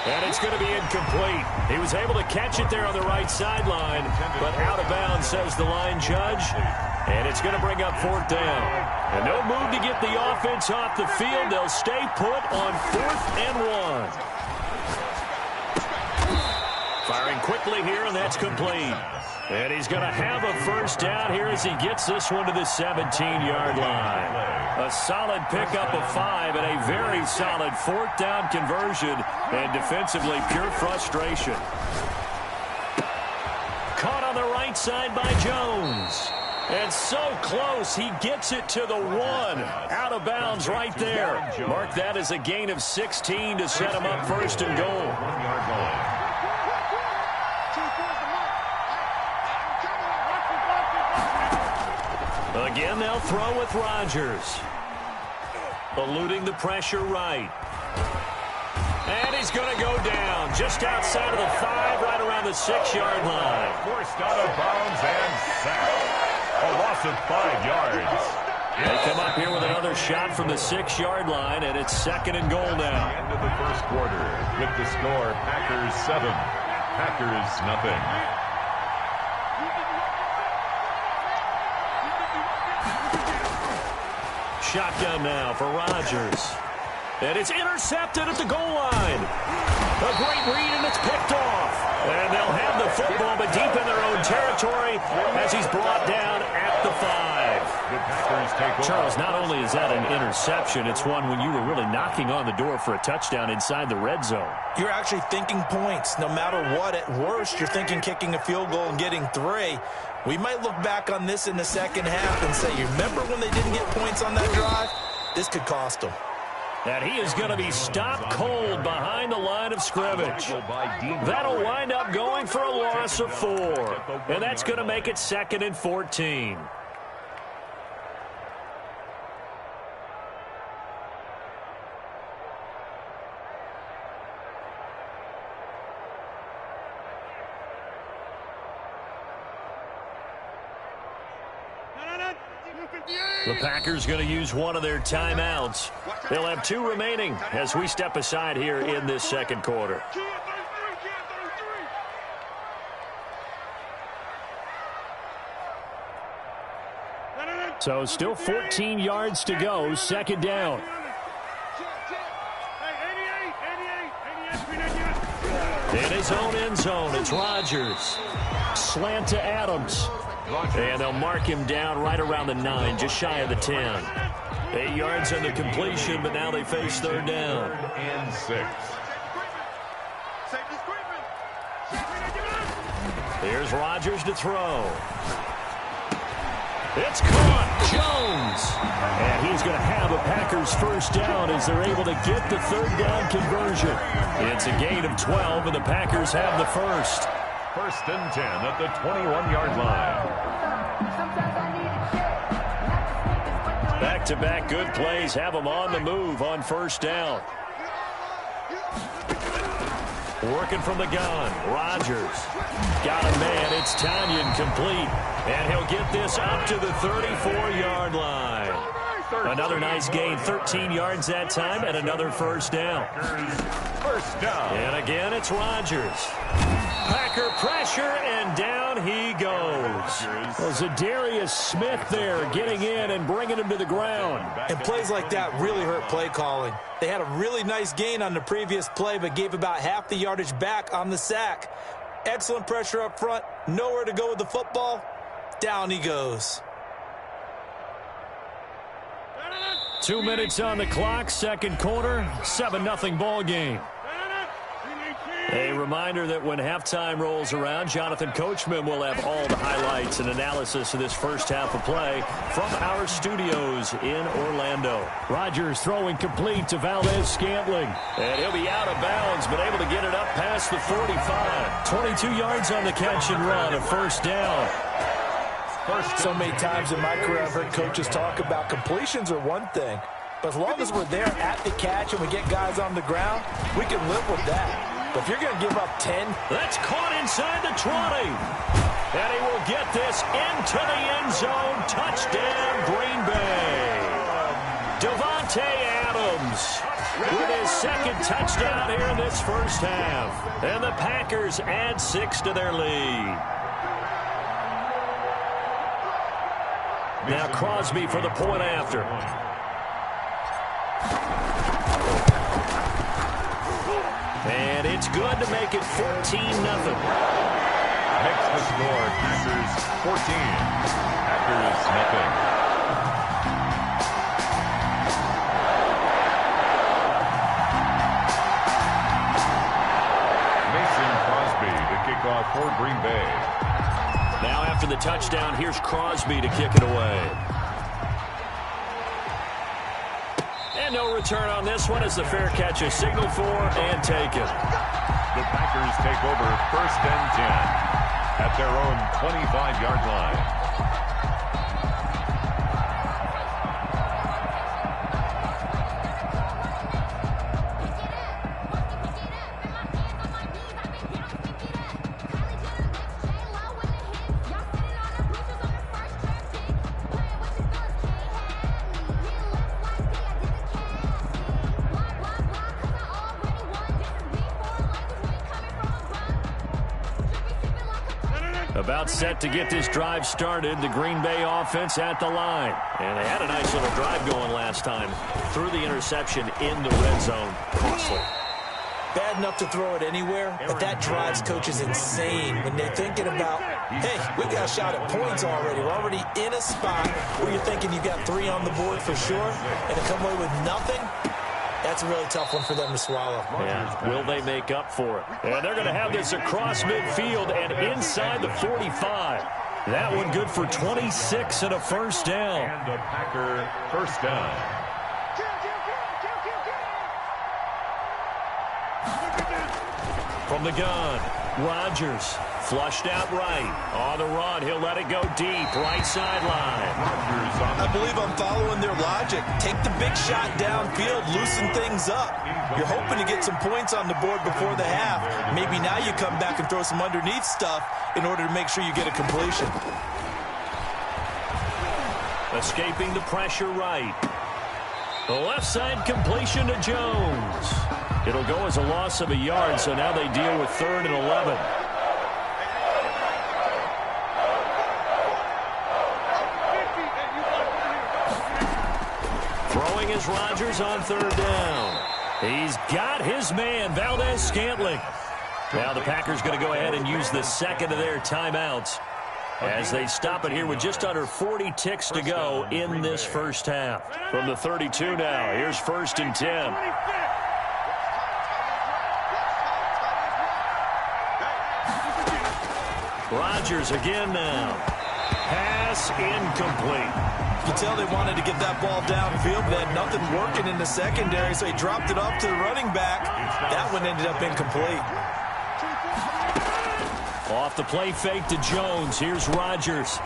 And it's going to be incomplete. He was able to catch it there on the right sideline, but out of bounds, says the line judge. And it's going to bring up 4th down. And no move to get the offense off the field. They'll stay put on 4th and 1. Firing quickly here, and that's complete. And he's going to have a first down here as he gets this one to the 17-yard line. A solid pickup of 5 and a very solid 4th down conversion, and defensively pure frustration. Caught on the right side by Jones. And so close, he gets it to the 1. Out of bounds right there. Mark that as a gain of 16 to set him up 1st and goal. 1-yard line. Again, they'll throw with Rodgers. Eluding the pressure right. And he's going to go down just outside of the 5, right around the 6-yard line. Forced out of bounds and sacked. A loss of 5 yards. They come up here with another shot from the 6-yard line, and it's 2nd and goal now. End of the first quarter with the score Packers 7, Packers nothing. Shotgun now for Rodgers. And it's intercepted at the goal line. A great read, and it's picked off. And they'll have the football, but deep in their own territory as he's brought down at the 5. The Packers take over. Charles, not only is that an interception, it's one when you were really knocking on the door for a touchdown inside the red zone. You're actually thinking points. No matter what, at worst, you're thinking kicking a field goal and getting 3. We might look back on this in the second half and say, you remember when they didn't get points on that drive? This could cost them. And he is going to be stopped cold behind the line of scrimmage. That'll wind up going for a loss of 4. And that's going to make it 2nd and 14. The Packers going to use one of their timeouts. They'll have 2 remaining as we step aside here in this second quarter. So still 14 yards to go, 2nd down. In his own end zone, it's Rodgers. Slant to Adams. And they'll mark him down right around the 9, just shy of the 10. 8 yards on the completion, but now they face 3rd down. And 6. Here's Rodgers to throw. It's caught. Jones. And he's going to have a Packers first down as they're able to get the 3rd down conversion. It's a gain of 12, and the Packers have the first. 1st and 10 at the 21-yard line. Back-to-back good plays have them on the move on 1st down. Working from the gun. Rodgers. Got a man. It's Tanyan complete. And he'll get this up to the 34-yard line. Another nice gain. 13 yards that time and another first down. First down. And again, it's Rodgers. Packer pressure, and down he goes. Well, Zadarius Smith there getting in and bringing him to the ground. And plays like that really hurt play calling. They had a really nice gain on the previous play, but gave about half the yardage back on the sack. Excellent pressure up front. Nowhere to go with the football. Down he goes. 2 minutes on the clock, second quarter, 7-0 ball game. A reminder that when halftime rolls around, Jonathan Coachman will have all the highlights and analysis of this first half of play from our studios in Orlando. Rodgers throwing complete to Valdez-Scantling. And he'll be out of bounds, but able to get it up past the 45. 22 yards on the catch and run, a first down. So many times in my career I've heard coaches talk about completions are one thing, but as long as we're there at the catch and we get guys on the ground, we can live with that. But if you're going to give up 10... That's caught inside the 20. And he will get this into the end zone. Touchdown, Green Bay. Devontae Adams with his second touchdown here in this first half. And the Packers add 6 to their lead. Now Crosby for the point after. And it's good to make it 14-0. Makes the score Packers 14. Packers nothing. Mason Crosby to kick off for Green Bay. Now after the touchdown, here's Crosby to kick it away. And no return on this one as the fair catch is signaled for and taken. The Packers take over first and 10 at their own 25-yard line. About set to get this drive started. The Green Bay offense at the line. And they had a nice little drive going last time. Threw the interception in the red zone. Costly. Bad enough to throw it anywhere, but that drives coaches insane when they're thinking about, hey, we got a shot at points already. We're already in a spot where you're thinking you got 3 on the board for sure, and to come away with nothing, that's a really tough one for them to swallow. Yeah. Will they make up for it? And they're going to have this across midfield and inside the 45. That one good for 26 and a first down. And a Packer first down. From the gun, Rodgers flushed out right. On the run, he'll let it go deep, right sideline. I believe I'm following their logic. Take the big shot downfield, loosen things up. You're hoping to get some points on the board before the half. Maybe now you come back and throw some underneath stuff in order to make sure you get a completion. Escaping the pressure right. The left side completion to Jones. It'll go as a loss of a yard, so now they deal with 3rd and 11. Throwing is Rodgers on 3rd down. He's got his man, Valdez-Scantling. Now the Packers going to go ahead and use the second of their timeouts as they stop it here with just under 40 ticks to go in this first half. From the 32 now, here's 1st and 10. Rodgers again now. Pass incomplete. You can tell they wanted to get that ball downfield. They had nothing working in the secondary, so he dropped it off to the running back. That one ended up incomplete. Off the play fake to Jones. Here's Rodgers.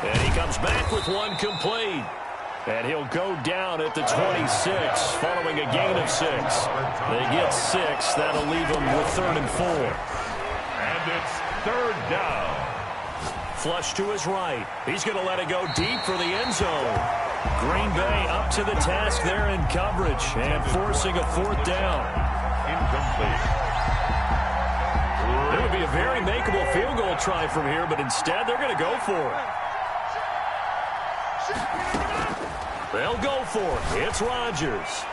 And he comes back with one complete. And he'll go down at the 26 following a gain of 6. They get 6. That'll leave them with 3rd and 4. And it's 3rd down. Flush to his right. He's going to let it go deep for the end zone. Green Bay up to the task there in coverage and forcing a 4th down. Incomplete. There would be a very makeable field goal try from here, but instead they're going to go for it. They'll go for it. It's Rodgers.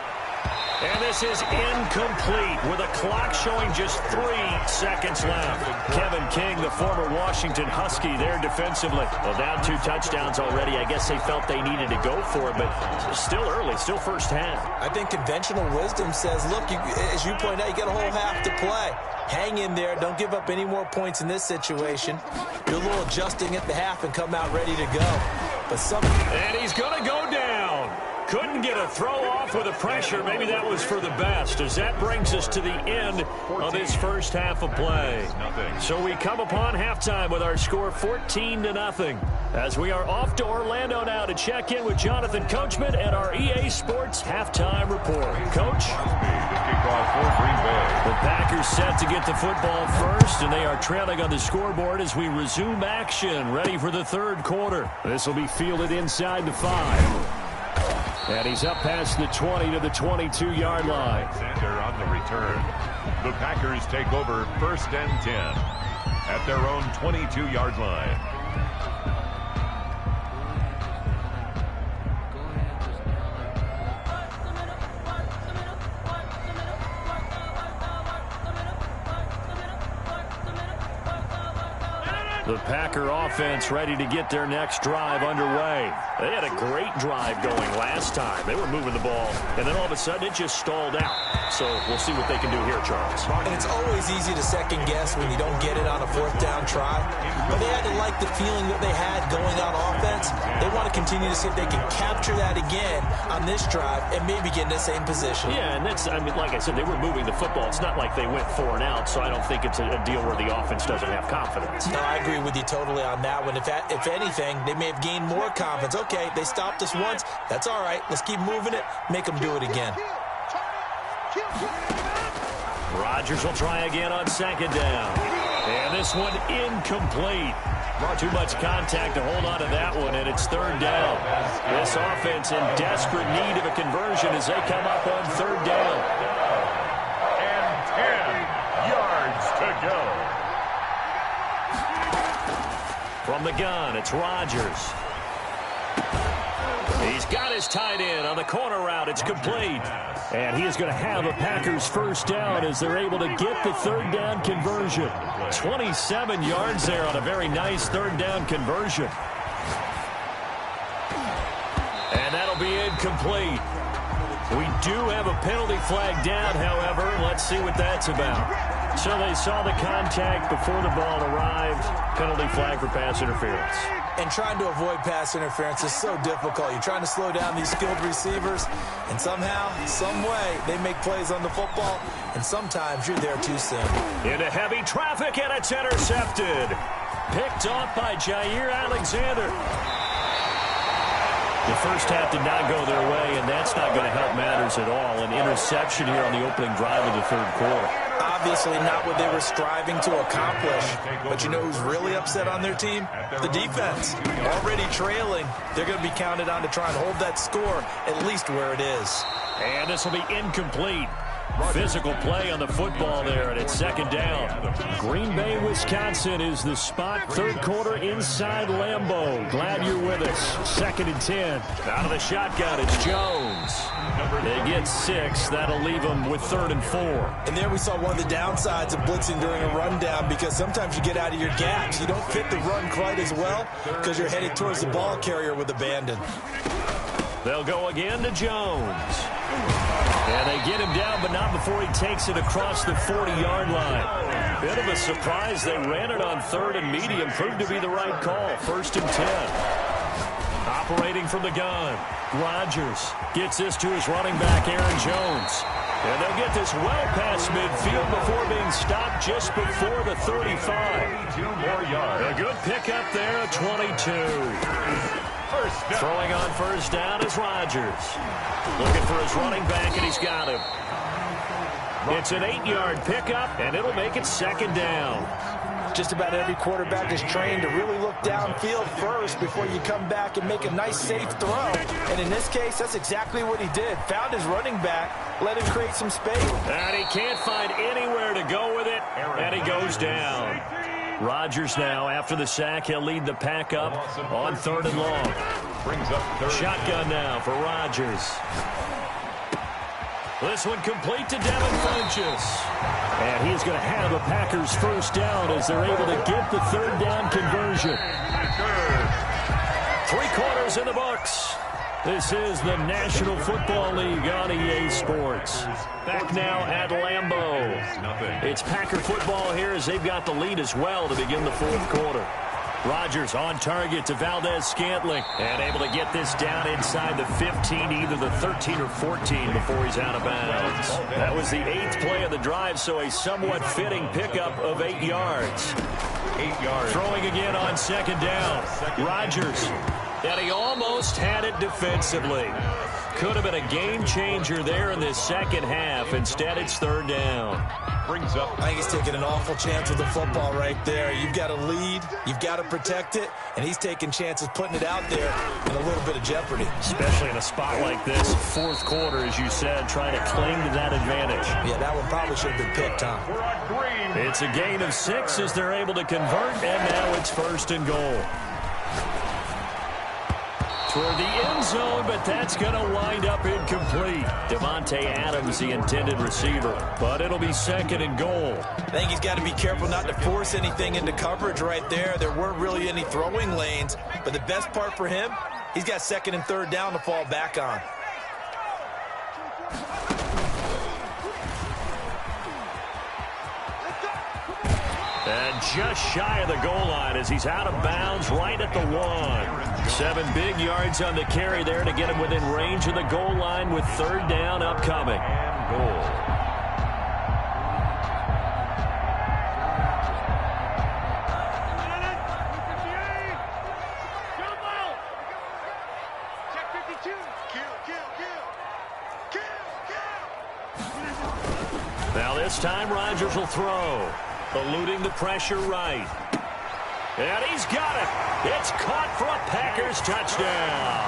And this is incomplete with a clock showing just 3 seconds left. Kevin King, the former Washington Husky, there defensively. Well, down 2 touchdowns already. I guess they felt they needed to go for it, but still early, still first half. I think conventional wisdom says, look, as you point out, you got a whole half to play. Hang in there. Don't give up any more points in this situation. Do a little adjusting at the half and come out ready to go. And he's going to go down. Couldn't get a throw off with the pressure. Maybe that was for the best, as that brings us to the end of this first half of play. So we come upon halftime with our score 14-0. As we are off to Orlando now to check in with Jonathan Coachman and our EA Sports halftime report. Coach? The Packers set to get the football first, and they are trailing on the scoreboard as we resume action, ready for the 3rd quarter. This will be fielded inside the 5. And he's up past the 20 to the 22-yard line. Alexander on the return. The Packers take over 1st and 10 at their own 22-yard line. The Packer offense ready to get their next drive underway. They had a great drive going last time. They were moving the ball, and then all of a sudden it just stalled out. So we'll see what they can do here, Charles. And it's always easy to second guess when you don't get it on a 4th down try. But they had to like the feeling that they had going on offense. They want to continue to see if they can capture that again on this drive and maybe get in the same position. Yeah, and that's, I mean, like I said, they were moving the football. It's not like they went 4 and out, so I don't think it's a deal where the offense doesn't have confidence. No, I agree with you totally on that one. If anything, they may have gained more confidence. Okay, they stopped us once. That's all right. Let's keep moving it. Make them do it again. Rodgers will try again on 2nd down. And this one incomplete. Too much contact to hold on to that one, and it's 3rd down. This offense in desperate need of a conversion as they come up on 3rd down. And 10 yards to go. From the gun, it's Rodgers. He's got his tight end on the corner route. It's complete. And he is going to have a Packers 1st down as they're able to get the 3rd down conversion. 27 yards there on a very nice 3rd down conversion. And that'll be incomplete. We do have a penalty flag down, however. Let's see what that's about. So they saw the contact before the ball arrived. Penalty flag for pass interference. And trying to avoid pass interference is so difficult. You're trying to slow down these skilled receivers, and somehow, some way, they make plays on the football, and sometimes you're there too soon. Into heavy traffic, and it's intercepted. Picked off by Jair Alexander. The first half did not go their way, and that's not going to help matters at all. An interception here on the opening drive of the 3rd quarter. Obviously not what they were striving to accomplish. But you know who's really upset on their team? The defense. Already trailing. They're going to be counted on to try and hold that score at least where it is. And this will be incomplete. Physical play on the football there, and it's 2nd down. Green Bay, Wisconsin is the spot. 3rd quarter inside Lambeau. Glad you're with us. 2nd and 10. Out of the shotgun, it's Jones. They get 6. That'll leave them with 3rd and 4. And there we saw one of the downsides of blitzing during a rundown, because sometimes you get out of your gaps. You don't fit the run quite as well because you're headed towards the ball carrier with abandon. They'll go again to Jones. And they get him down, but not before he takes it across the 40-yard line. Bit of a surprise. They ran it on 3rd and medium. Proved to be the right call. 1st and 10. Operating from the gun. Rodgers gets this to his running back, Aaron Jones. And they'll get this well past midfield before being stopped just before the 35. 22 more yards. A good pickup there at 22. 1st Throwing on first down is Rodgers. Looking for his running back, and he's got him. It's an 8-yard pickup, and it'll make it second down. Just about every quarterback is trained to really look downfield first before you come back and make a nice, safe throw. And in this case, that's exactly what he did. Found his running back, let him create some space. And he can't find anywhere to go with it, and he goes down. Rodgers now, after the sack, he'll lead the pack up on 3rd and long. Brings up third. Shotgun now for Rodgers. This one complete to Devin Funchess. And he's going to have the Packers first down as they're able to get the 3rd down conversion. 3 quarters in the books. This is the National Football League on EA Sports. Back now at Lambeau. It's Packer football here as they've got the lead as well to begin the 4th quarter. Rodgers on target to Valdez-Scantling and able to get this down inside the 15, either the 13 or 14 before he's out of bounds. That was the 8th play of the drive, so a somewhat fitting pickup of 8 yards. 8 yards. Throwing again on 2nd down. Rodgers. And he almost had it defensively. Could have been a game changer there in this second half. Instead, it's 3rd down. Brings up. I think he's taking an awful chance with the football right there. You've got to lead, you've got to protect it, and he's taking chances putting it out there in a little bit of jeopardy. Especially in a spot like this, 4th quarter, as you said, trying to cling to that advantage. Yeah, that one probably should have been picked, Tom. It's a gain of 6 as they're able to convert, and now it's 1st and goal. Toward the end zone, but that's going to wind up incomplete. Devontae Adams, the intended receiver, but it'll be 2nd and goal. I think he's got to be careful not to force anything into coverage right there. There weren't really any throwing lanes, but the best part for him, he's got 2nd and 3rd down to fall back on. And just shy of the goal line as he's out of bounds right at the 1. 7 big yards on the carry there to get him within range of the goal line with 3rd down upcoming. And goal. Now this time Rodgers will throw. Eluding the pressure right. And he's got it. It's caught for a Packers touchdown.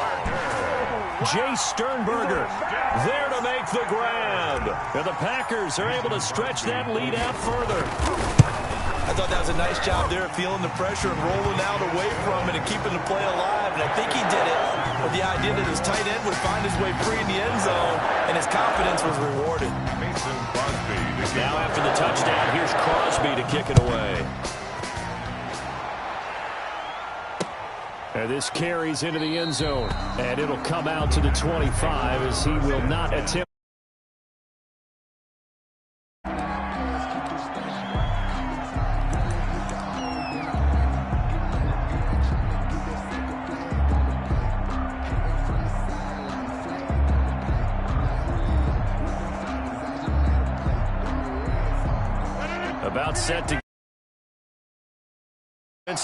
Jay Sternberger there to make the grab. And the Packers are able to stretch that lead out further. I thought that was a nice job there, feeling the pressure and rolling out away from it and keeping the play alive. And I think he did it with the idea that his tight end would find his way free in the end zone, and his confidence was rewarded. Now after the touchdown, here's Crosby to kick it away. And this carries into the end zone, and it'll come out to the 25 as he will not attempt. About set to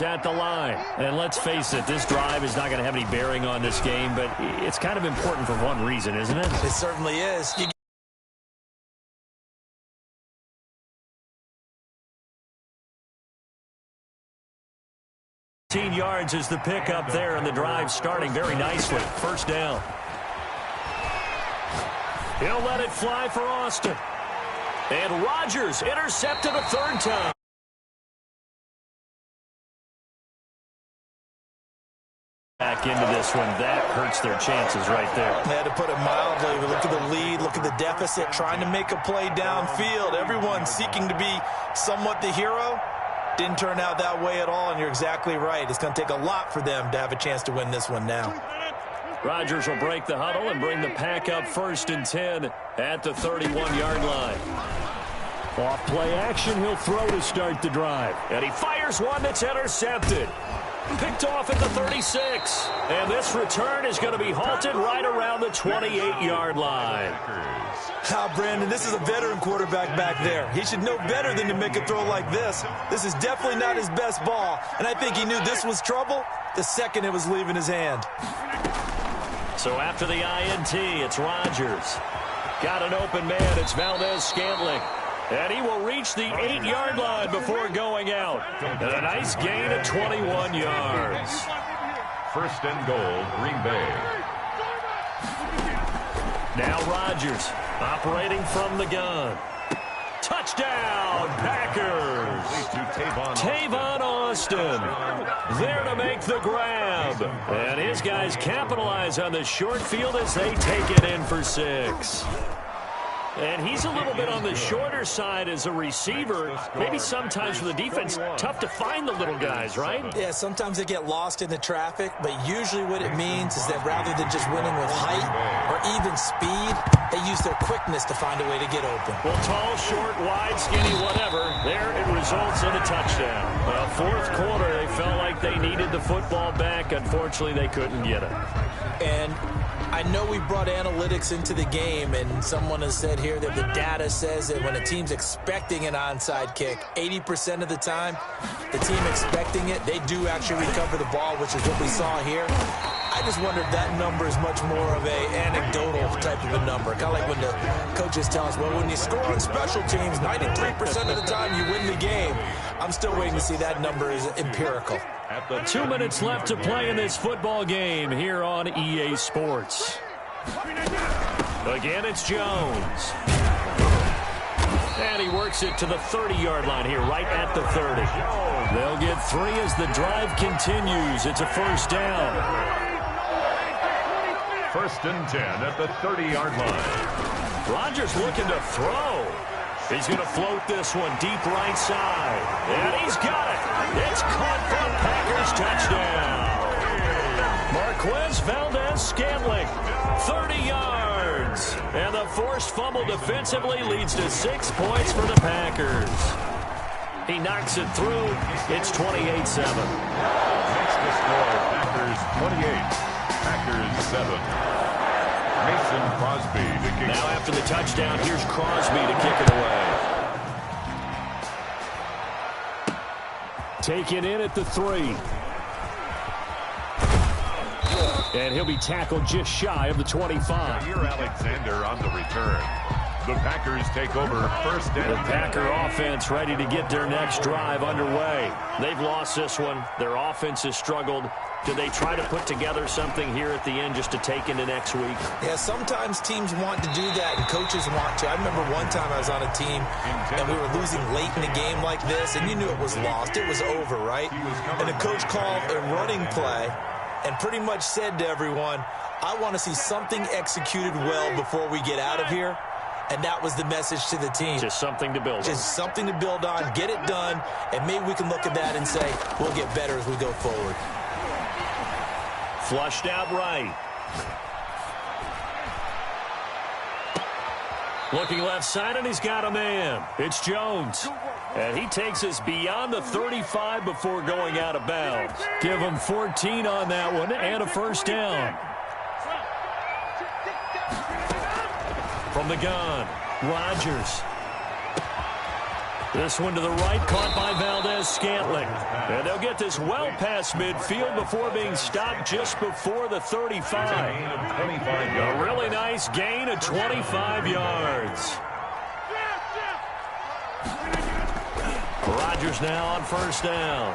at the line. And let's face it, this drive is not going to have any bearing on this game, but it's kind of important for one reason, isn't it? It certainly is. 15 yards is the pickup there, and the drive starting very nicely. 1st down. He'll let it fly for Austin. And Rodgers intercepted a 3rd time. Back into this one. That hurts their chances right there. They had to put it mildly. Look at the lead. Look at the deficit. Trying to make a play downfield. Everyone seeking to be somewhat the hero. Didn't turn out that way at all, and you're exactly right. It's going to take a lot for them to have a chance to win this one now. Rodgers will break the huddle and bring the pack up 1st and 10 at the 31-yard line. Off play action, he'll throw to start the drive. And he fires one that's intercepted. Picked off at the 36. And this return is going to be halted right around the 28-yard line. Brandon, this is a veteran quarterback back there. He should know better than to make a throw like this. This is definitely not his best ball, and I think he knew this was trouble the second it was leaving his hand. So after the INT, it's Rodgers. Got an open man. It's Valdez-Scantling. And he will reach the 8-yard line before going out. And a nice gain of 21 yards. First and goal, Green Bay. Now Rodgers operating from the gun. Touchdown, Packers. Tavon Austin there to make the grab. And his guys capitalize on the short field as they take it in for 6. And he's a little bit on the shorter side as a receiver. Maybe sometimes for the defense, tough to find the little guys, right? Yeah, sometimes they get lost in the traffic, but usually what it means is that rather than just winning with height or even speed, they use their quickness to find a way to get open. Well, tall, short, wide, skinny, whatever, there it results in a touchdown. Well, fourth quarter, they felt like they needed the football back. Unfortunately, they couldn't get it. And I know we brought analytics into the game, and someone has said here that the data says that when a team's expecting an onside kick, 80% of the time, the team expecting it, they do actually recover the ball, which is what we saw here. I just wonder if that number is much more of a anecdotal type of a number. Kind of like when the coaches tell us, well, when you score on special teams, 93% of the time you win the game. I'm still waiting to see that number is empirical. 2 minutes left to play in this football game here on EA Sports. Again, it's Jones. And he works it to the 30-yard line here, right at the 30. They'll get 3 as the drive continues. It's a first down. First and 10 at the 30-yard line. Rodgers looking to throw. He's going to float this one deep right side. And he's got it. It's caught for a Packers touchdown. Marquez Valdez-Scantling, 30 yards. And the forced fumble defensively leads to 6 points for the Packers. He knocks it through. It's 28-7. Makes the score Packers 28, Packers 7. Mason Crosby to kick. Now after the touchdown, here's Crosby to kick it away. Taken in at the 3. And he'll be tackled just shy of the 25. Here Alexander on the return. The Packers take over first and 10. The Packer offense ready to get their next drive underway. They've lost this one. Their offense has struggled. Do they try to put together something here at the end just to take into next week? Yeah, sometimes teams want to do that and coaches want to. I remember one time I was on a team and we were losing late in a game like this, and you knew it was lost. It was over, right? And the coach called a running play and pretty much said to everyone, I want to see something executed well before we get out of here. And that was the message to the team. Just something to build on. Just something to build on, get it done, and maybe we can look at that and say, we'll get better as we go forward. Flushed out right. Looking left side, and he's got a man. It's Jones. And he takes us beyond the 35 before going out of bounds. Give him 14 on that one and a first down. From the gun, Rodgers. This one to the right, caught by Valdez-Scantling. And they'll get this well past midfield before being stopped just before the 35. A really nice gain of 25 yards. Rodgers now on first down.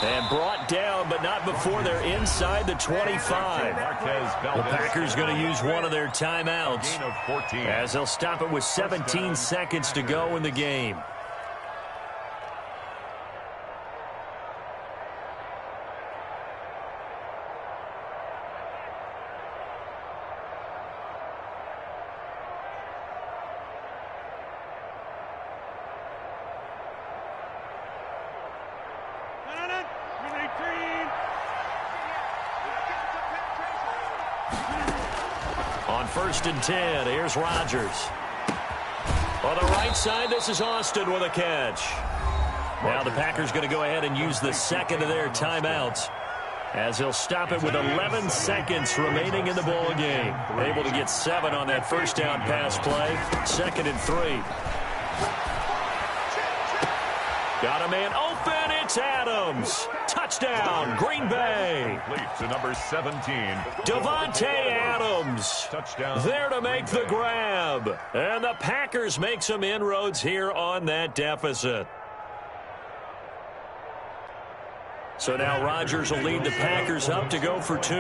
And brought down, but not before they're inside the 25. The Packers going to use one of their timeouts as they'll stop it with 17 seconds to go in the game. First and 10. Here's Rodgers. On the right side, this is Austin with a catch. Now the Packers going to go ahead and use the second of their timeouts, as he'll stop it with 11 seconds remaining in the ball game. Able to get 7 on that first down pass play. 2nd and 3. Got a man open. It's Adams. Touchdown, Green Bay. Complete to number 17. Davante Adams. Touchdown. There to make the grab. And the Packers make some inroads here on that deficit. So now Rodgers will lead the Packers up to go for 2.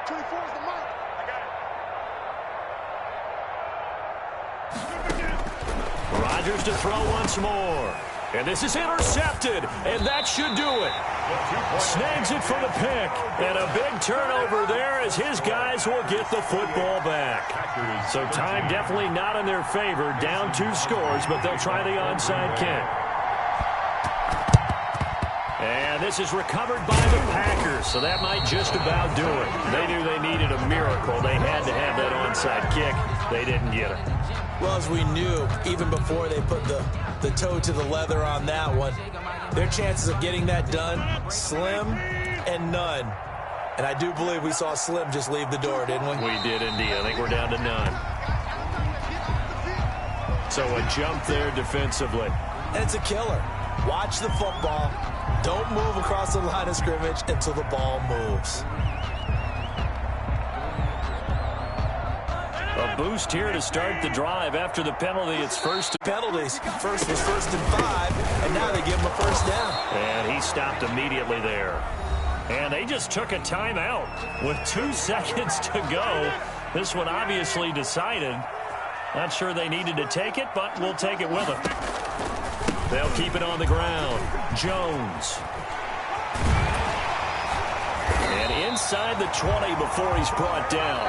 24 is the mic. I got it. Rodgers to throw once more. And this is intercepted, and that should do it. Snags it for the pick, and a big turnover there as his guys will get the football back. So time definitely not in their favor, down 2 scores, but they'll try the onside kick. And this is recovered by the Packers, so that might just about do it. They knew they needed a miracle. They had to have that onside kick. They didn't get it. Well, as we knew, even before they put the toe to the leather on that one, their chances of getting that done, slim and none. And I do believe we saw Slim just leave the door, didn't we? We did indeed. I think we're down to none. So a jump there defensively. And it's a killer. Watch the football. Don't move across the line of scrimmage until the ball moves. A boost here to start the drive after the penalty. It's first. Penalties. First was 1st and 5, and now they give him a first down. And he stopped immediately there. And they just took a timeout with 2 seconds to go. This one obviously decided. Not sure they needed to take it, but we'll take it with them. They'll keep it on the ground. Jones. And inside the 20 before he's brought down.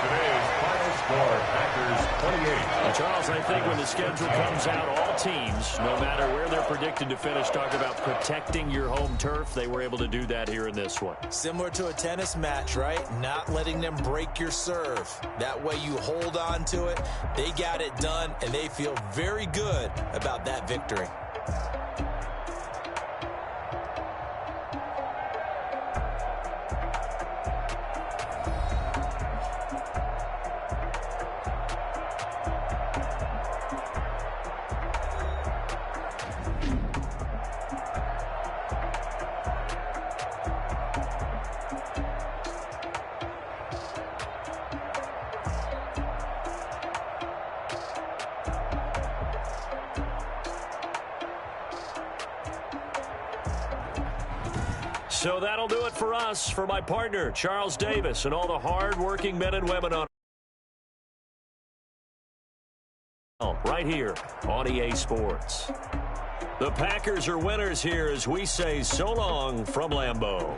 Today's final score, Packers 28. Now, Charles, I think when the schedule comes out, all teams, no matter where they're predicted to finish, talk about protecting your home turf. They were able to do that here in this one. Similar to a tennis match, right? Not letting them break your serve. That way you hold on to it. They got it done, and they feel very good about that victory. So that'll do it for us. For my partner, Charles Davis, and all the hard-working men and women on right here on EA Sports. The Packers are winners here as we say so long from Lambeau.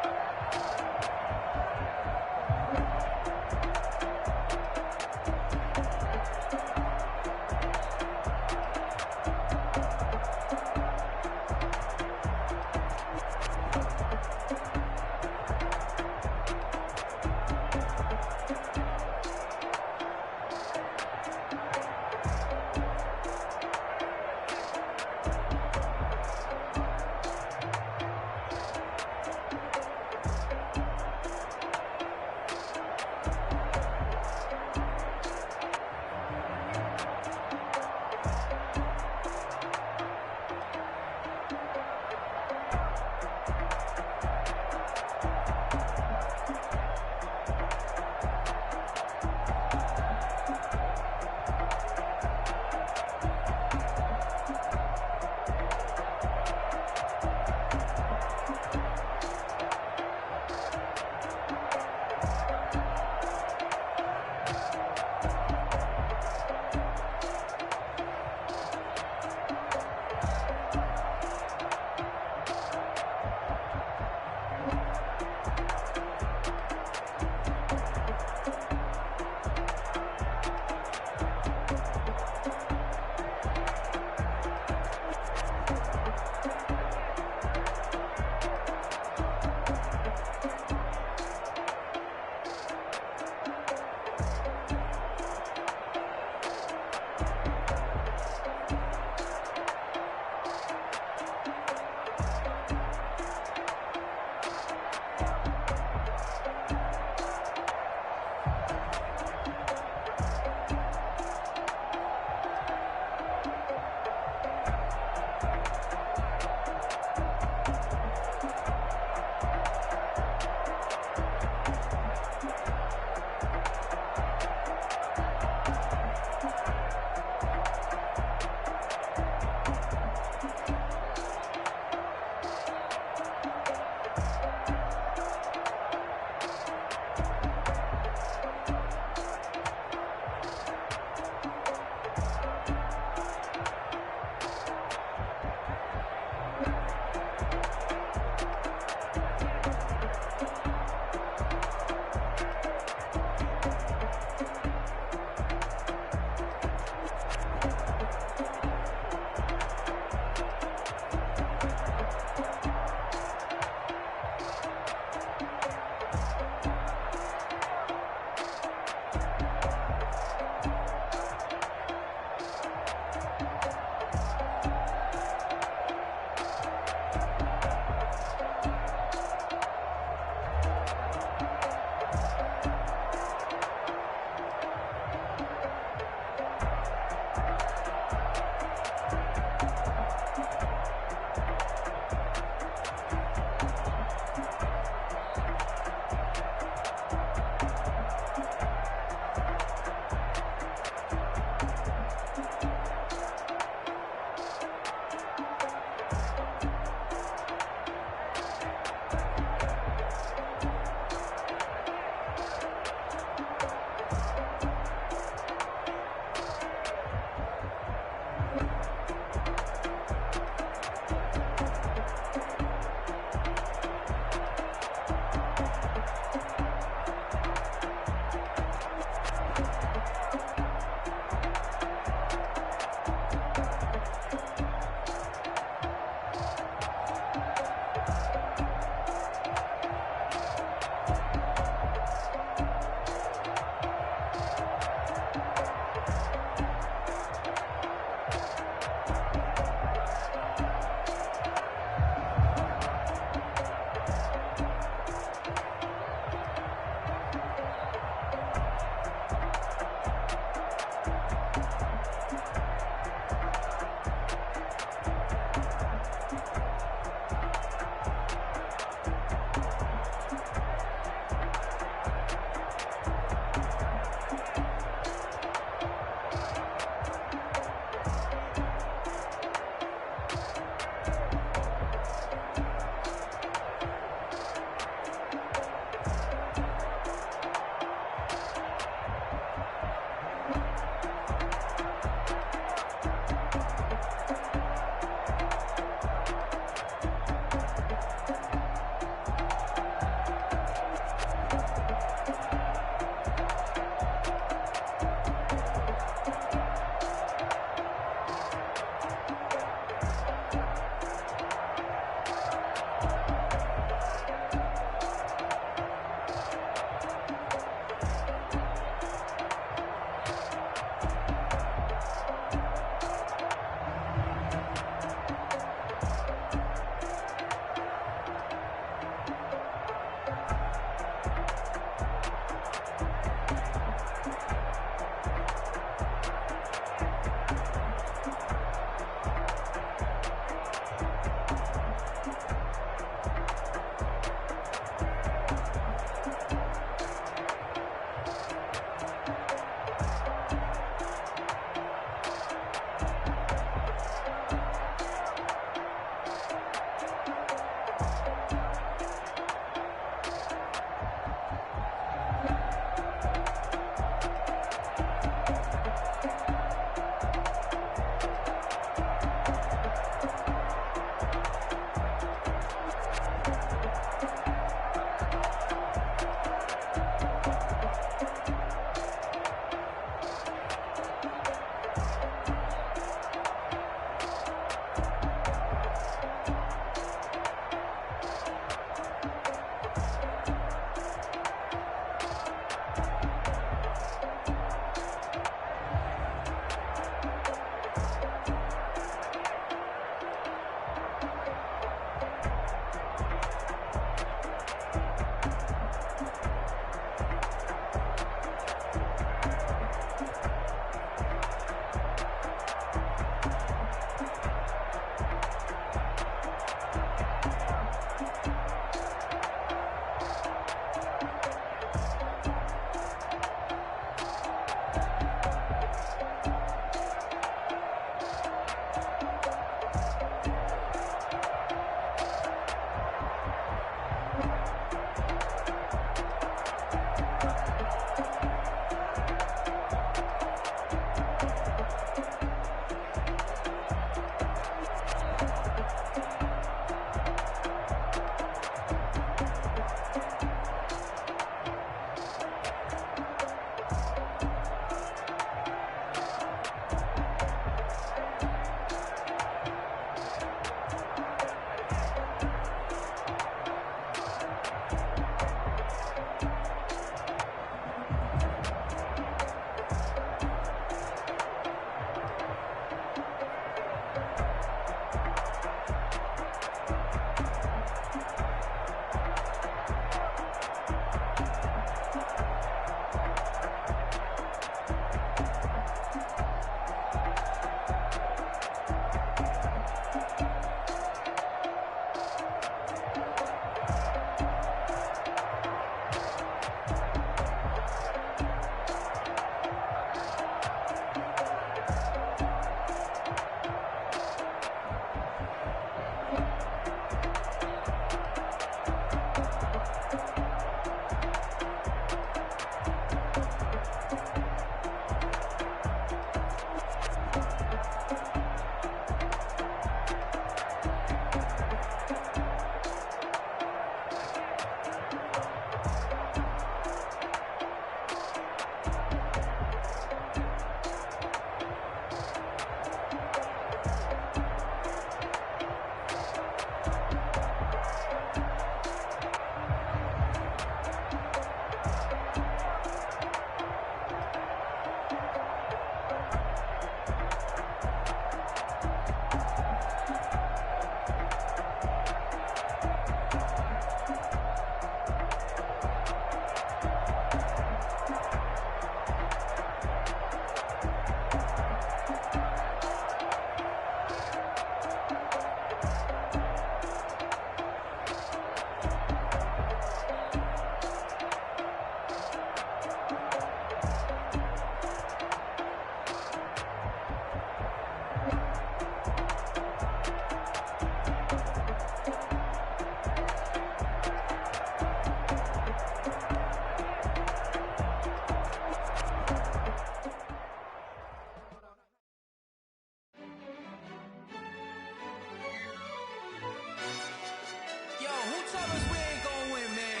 tell us we ain't gonna win, man?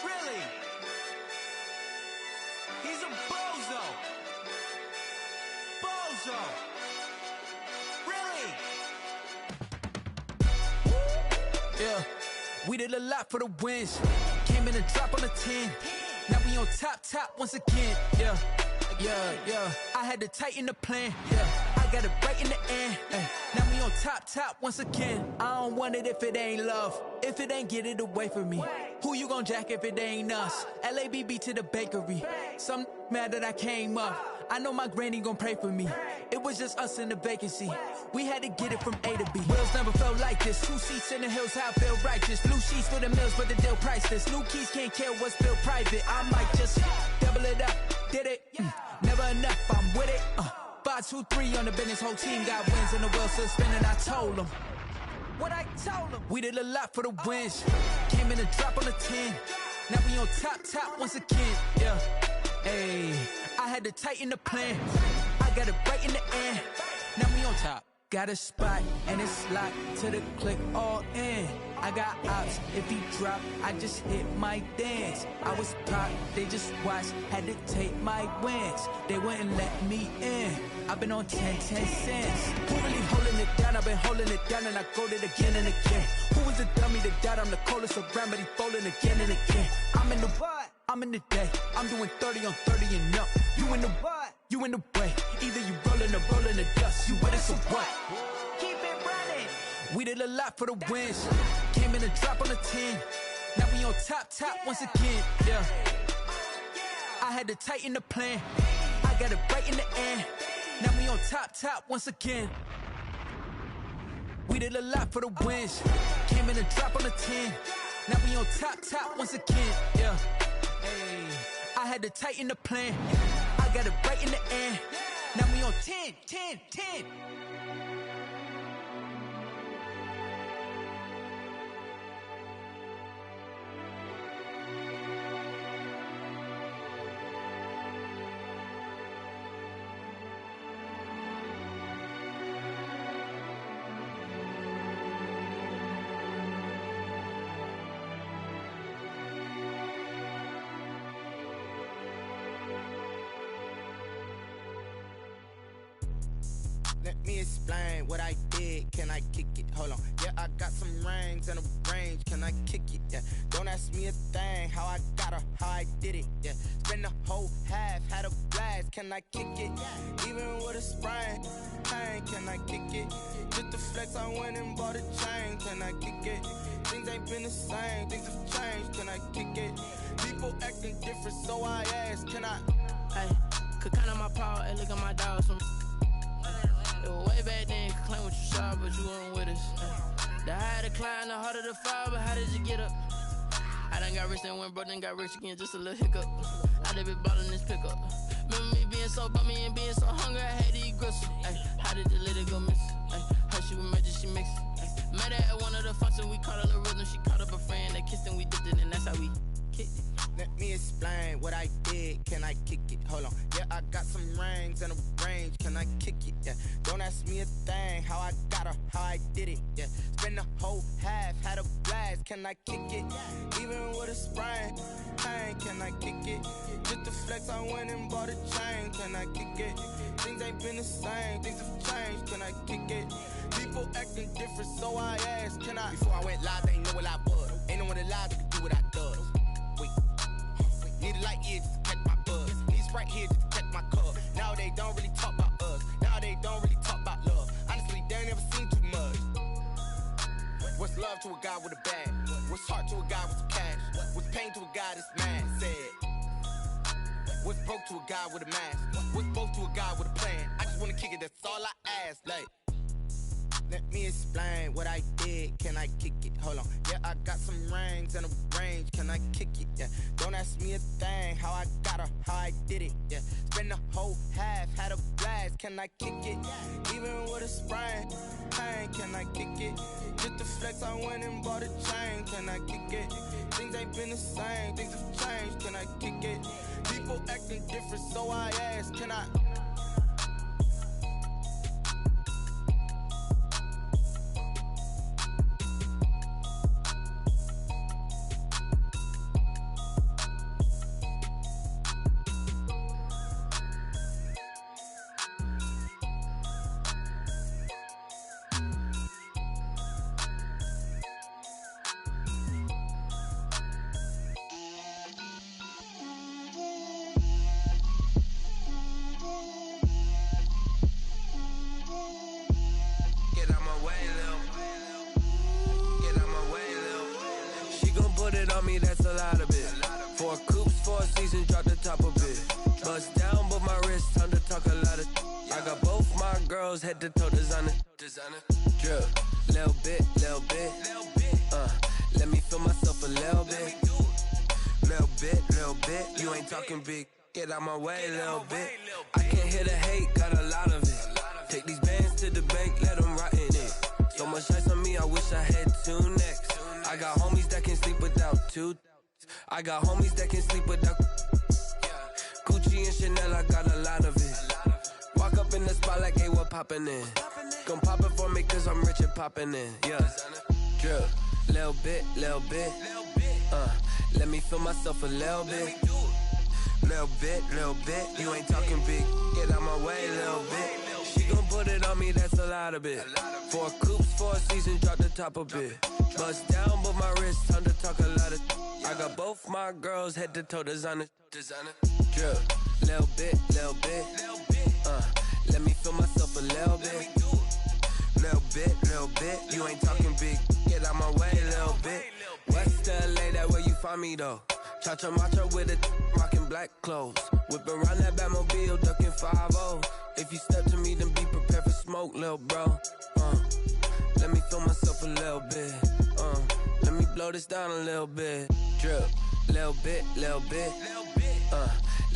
Really? He's a bozo. Bozo. Really? Yeah, we did a lot for the wins. Came in a drop on a 10. Now we on top once again. Yeah. I had to tighten the plan. Yeah, I got it right in the end. Now we on top once again. I don't want it if it ain't love. If it ain't, get it away from me. Who you gon' jack if it ain't us? LABB to the bakery. Some mad that I came up. I know my granny gon' pray for me. It was just us in the vacancy. We had to get it from A to B. Wheels never felt like this. 2 seats in the hills, how I feel righteous. Blue sheets for the mills, but the deal priceless. New keys can't care what's built private. I might just double it up. Did it? Never enough, I'm with it. 5, 2, 3 on the business. Whole team got wins and the wheels still spinning. I told them what I told them. We did a lot for the wins. Came in a drop on a 10. Now we on top once again. Yeah. Hey, I had to tighten the plan. I got it right in the end. Now we on top. Got a spot and it's locked to the click all in. I got ops, if he drop, I just hit my dance. I was pop, they just watched, had to take my wins. They wouldn't let me in. I've been on 10 cents. Who really holding it down? I've been holding it down and I go it again and again. Who was the dummy that died? I'm the coldest around, but he folding again and again. I'm in the what? I'm in the day. I'm doing 30 on 30 and up. You in the what? You in the way. Either you rolling the dust. You with it, so what? Keep it running. We did a lot for the wins. Came in a drop on a 10. Now we on top once again. Yeah. I had to tighten the plan. I got it right in the end. Now we on top once again. We did a lot for the wins. Came in a drop on a 10. Now we on top once again. Yeah. Hey, I had to tighten the plan. I got it right in the end. Now we on 10. Let me explain what I did. Can I kick it? Hold on. Yeah, I got some rings and a range. Can I kick it? Yeah. Don't ask me a thing. How I got her, how I did it. Yeah. Spend the whole half, had a blast. Can I kick it? Even with a sprain. Pain, can I kick it? Just the flex, I went and bought a chain. Can I kick it? Things ain't been the same. Things have changed. Can I kick it? People acting different, so I ask. Can I? Hey, could count on my power and look at my dogs from. Way back then, could claim what you saw, but you weren't with us. The higher the climb, the harder the fall, but how did you get up? I done got rich, then went broke, then got rich again, just a little hiccup. I done been ballin' this pickup. Remember me being so bummy and being so hungry, I had to eat gristle. How did the lady go miss? How she was magic, she mixed. Met her at one of the functions, we caught her the rhythm, she caught up a friend, they kissed and we dipped it, and that's how we kicked it. Let me explain what I did. Can I kick it? Hold on. Yeah, I got some rings and a range. Can I kick it? Yeah. Don't ask me a thing. How I got her, how I did it. Yeah. Spend the whole half, had a blast. Can I kick it? Even with a sprain. Pain, can I kick it? Just the flex, I went and bought a chain. Can I kick it? Things ain't been the same. Things have changed. Can I kick it? People acting different, so I asked. Can I? Before I went live, they ain't know what I was. Ain't no one alive that could do what I does. Wait. Need a light here just to catch my buzz. Need Sprite here just to catch my cup. Now they don't really talk about us. Now they don't really talk about love. Honestly, they ain't never seen too much. What's love to a guy with a bag? What's heart to a guy with some cash? What's pain to a guy that's mad? Said. What's broke to a guy with a mask? What's both to a guy with a plan? I just wanna kick it, that's all I ask. Like, let me explain what I did. Can I kick it? Hold on. Yeah, I got some rings and a range. Can I kick it? Yeah. Don't ask me a thing. How I got her, how I did it. Yeah. Spend the whole half, had a blast. Can I kick it? Even with a sprain. Pain, can I kick it? Just the flex, I went and bought a chain. Can I kick it? Things ain't been the same. Things have changed. Can I kick it? People acting different, so I ask. Can I? on me, that's a lot of it. 4 coops, 4 seasons, drop the top of it. Bust down, but my wrist, time to talk a lot of. I got both my girls head to toe designer. Drip, little bit. Let me feel myself a little bit. Little bit. You ain't talking big. Get out my way, little bit. I can't hear the hate, got a lot of it. Take these bands to the bank, let them rot in it. So much ice on me, I wish I had 2 necks. I got homies that can sleep without 2. I got homies that can sleep without. Gucci and Chanel, I got a lot of it. Walk up in the spot like, hey, what poppin' in? Gon' pop it for me cause I'm rich and poppin' in. Yeah, drip, little bit. Let me feel myself a little bit. Little bit. You ain't talking big. Get out my way, little bit. She gon' put it on me, that's a lot of it. 4 coops, 4 seasons, drop the top a bit. Bust down, but my wrist, time to talk a lot of. I got both my girls head to toe designer. Drip, little bit. Let me feel myself a little bit. Little bit. You ain't talking big. Get out my way, little bit. West LA, that where you find me though. Cha-cha matcha with it, rockin' black clothes. Whip around that Batmobile, ducking 5-0. If you step to me, then be prepared for smoke, lil' bro. Let me feel myself a little bit. Let me blow this down a little bit. Drip, little bit.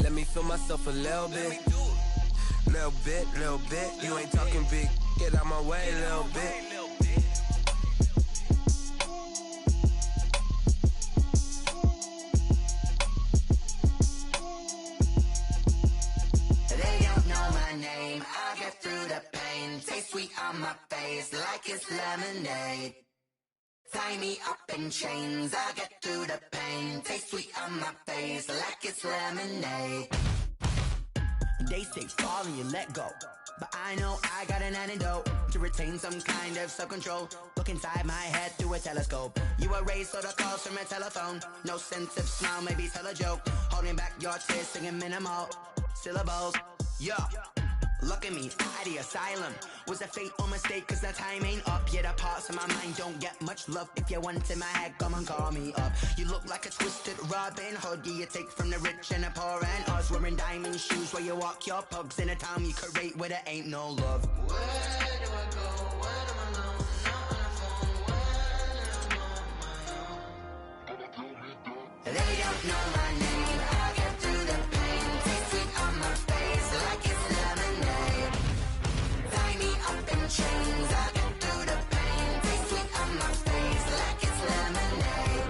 Let me feel myself a little bit. Little bit. You ain't talking big. Get out my way, little bit. I get through the pain, taste sweet on my face like it's lemonade. Tie me up in chains, I get through the pain, taste sweet on my face like it's lemonade. They say fall and you let go, but I know I got an antidote to retain some kind of self-control. Look inside my head through a telescope. You erase all the calls from a telephone. No sense of smile, maybe tell a joke. Holding back your tears, singing minimal syllables. Yeah. Look at me, at the asylum. Was a fate or mistake, cause the time ain't up. Yet the parts of my mind don't get much love. If you want in my head, come and call me up. You look like a twisted Robin Hood. You take from the rich and the poor and us. Wearing diamond shoes where you walk your pugs in a town you could rate where there ain't no love. Where do I go? Where do I know? Not on the phone. When I'm on my own. They don't know my name. I get through the pain. Taste sweet on my face like it's lemonade. Tie me up in chains. I get through the pain. Taste sweet on my face like it's lemonade.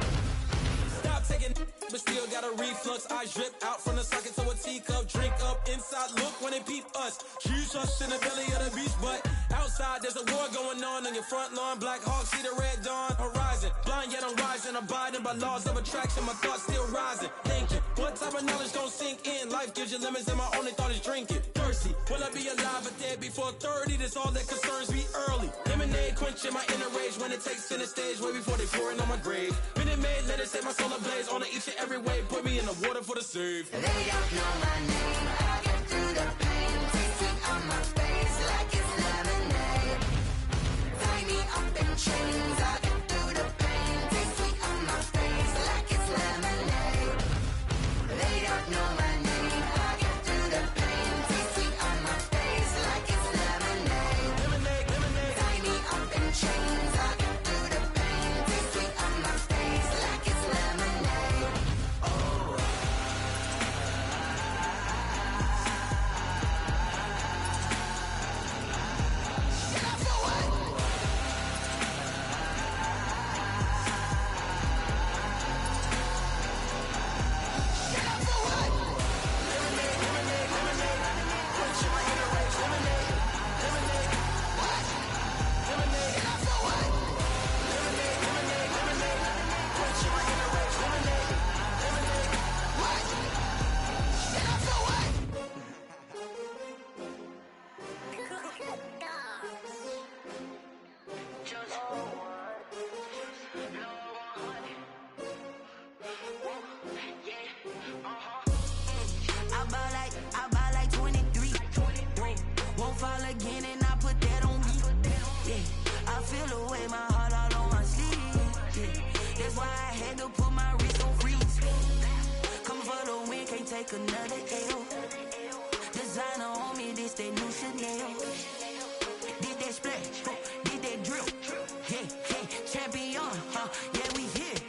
Stop taking, but still got a reflux. I drip out from the socket to a teacup. Drink up inside. Look when they peep us. Choose us in the belly of the beach, but outside there's a war going on your front lawn. Black Hawk see the red dawn horizon. Blind yet I'm rising, abiding by laws of attraction. My thoughts still rising. Thinking, what type of knowledge don't sink in? Life gives you lemons and my only thought is drinking. Thirsty, will I be alive or dead before 30? That's all that concerns me early. Lemonade quenching my inner rage when it takes center stage way before they pour it on my grave. Minute Maid, let it set my soul ablaze. On each and every way, put me in the water for the save. They don't know my name. I get through the pain. Taste sweet on my face like it's lemonade. Tie me up in chains. I get through the pain. Taste sweet on my face like it's lemonade. They don't know my name. I get through the pain. Taste sweet on my face like it's lemonade. Tie me up in chains. I get through the pain. Taste sweet on my face like it's lemonade. Oh. take another L. Designer on me, this that new Chanel. Did that splash, did that drill. Yeah, champion, yeah, we here.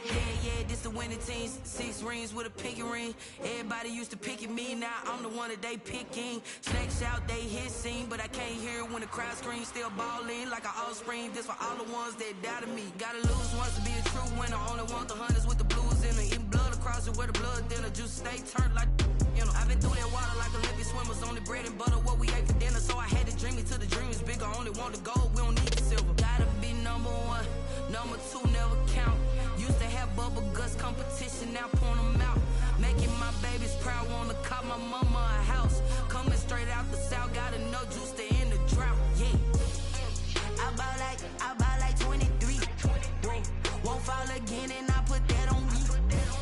Yeah, this the winning teams. 6 rings with a pinky ring. Everybody used to pick at me, now I'm the one that they picking. Snake shout, they hit scene, but I can't hear it when the crowd screams. Still ballin' like an offspring. This for all the ones that doubted me. Gotta lose once to be a true winner. Only want the hunters with the blues in it. Eating blood across it where the blood dinner. Juice stay turned like, you know. I've been through that water like Olympic swimmers. Only bread and butter, what we ate for dinner. So I had to dream it till the dream is bigger. Only want the gold, we don't need the silver. Gotta be number 1, number 2 never count. Used to have bubble guts competition, now point them out. Making my babies proud, wanna call my mama a house. Coming straight out the south, gotta know juice to end the drought. Yeah, I bought like 23. Whoa, won't fall again and I put that on me.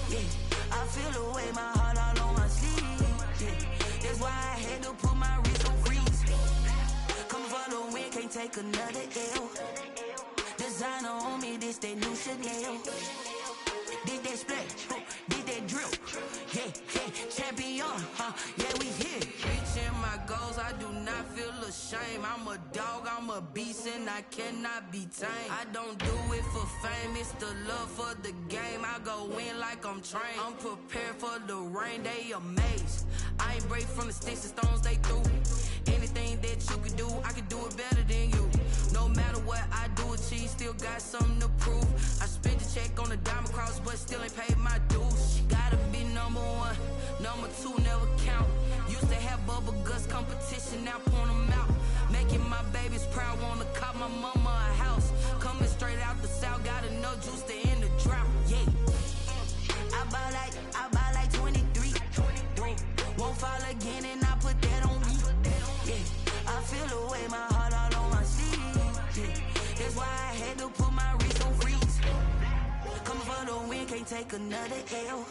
Yeah, I feel the way, my heart all on my sleeve. Yeah, that's why I had to put my wrist on freeze. Coming for the win, can't take another L. Designer on me, this that new Chanel. Did that splash, did that drill. Yeah, champion, yeah, we here. Reaching my goals, I do not feel ashamed. I'm a dog, I'm a beast, and I cannot be tamed. I don't do it for fame, it's the love for the game. I go in like I'm trained. I'm prepared for the rain, they amazed. I ain't break from the sticks and stones they threw. Anything that you could do, I could do it better than you. No matter what I do, achieve, still got something to prove. I spent the check on the diamond cross, but still ain't paid my dues. Gotta be number 1, number 2 never count. Used to have bubble guts competition, now point them out. Making my babies proud, wanna call my mama a house. Coming straight out the south, gotta know juice to end the drought. Yeah, I bought like 23. Won't fall again and I put that on me. Yeah, I feel the way, my heart all on my sleeve. Yeah, that's why I had to put my wrist on freeze. Coming for the win, can't take another L.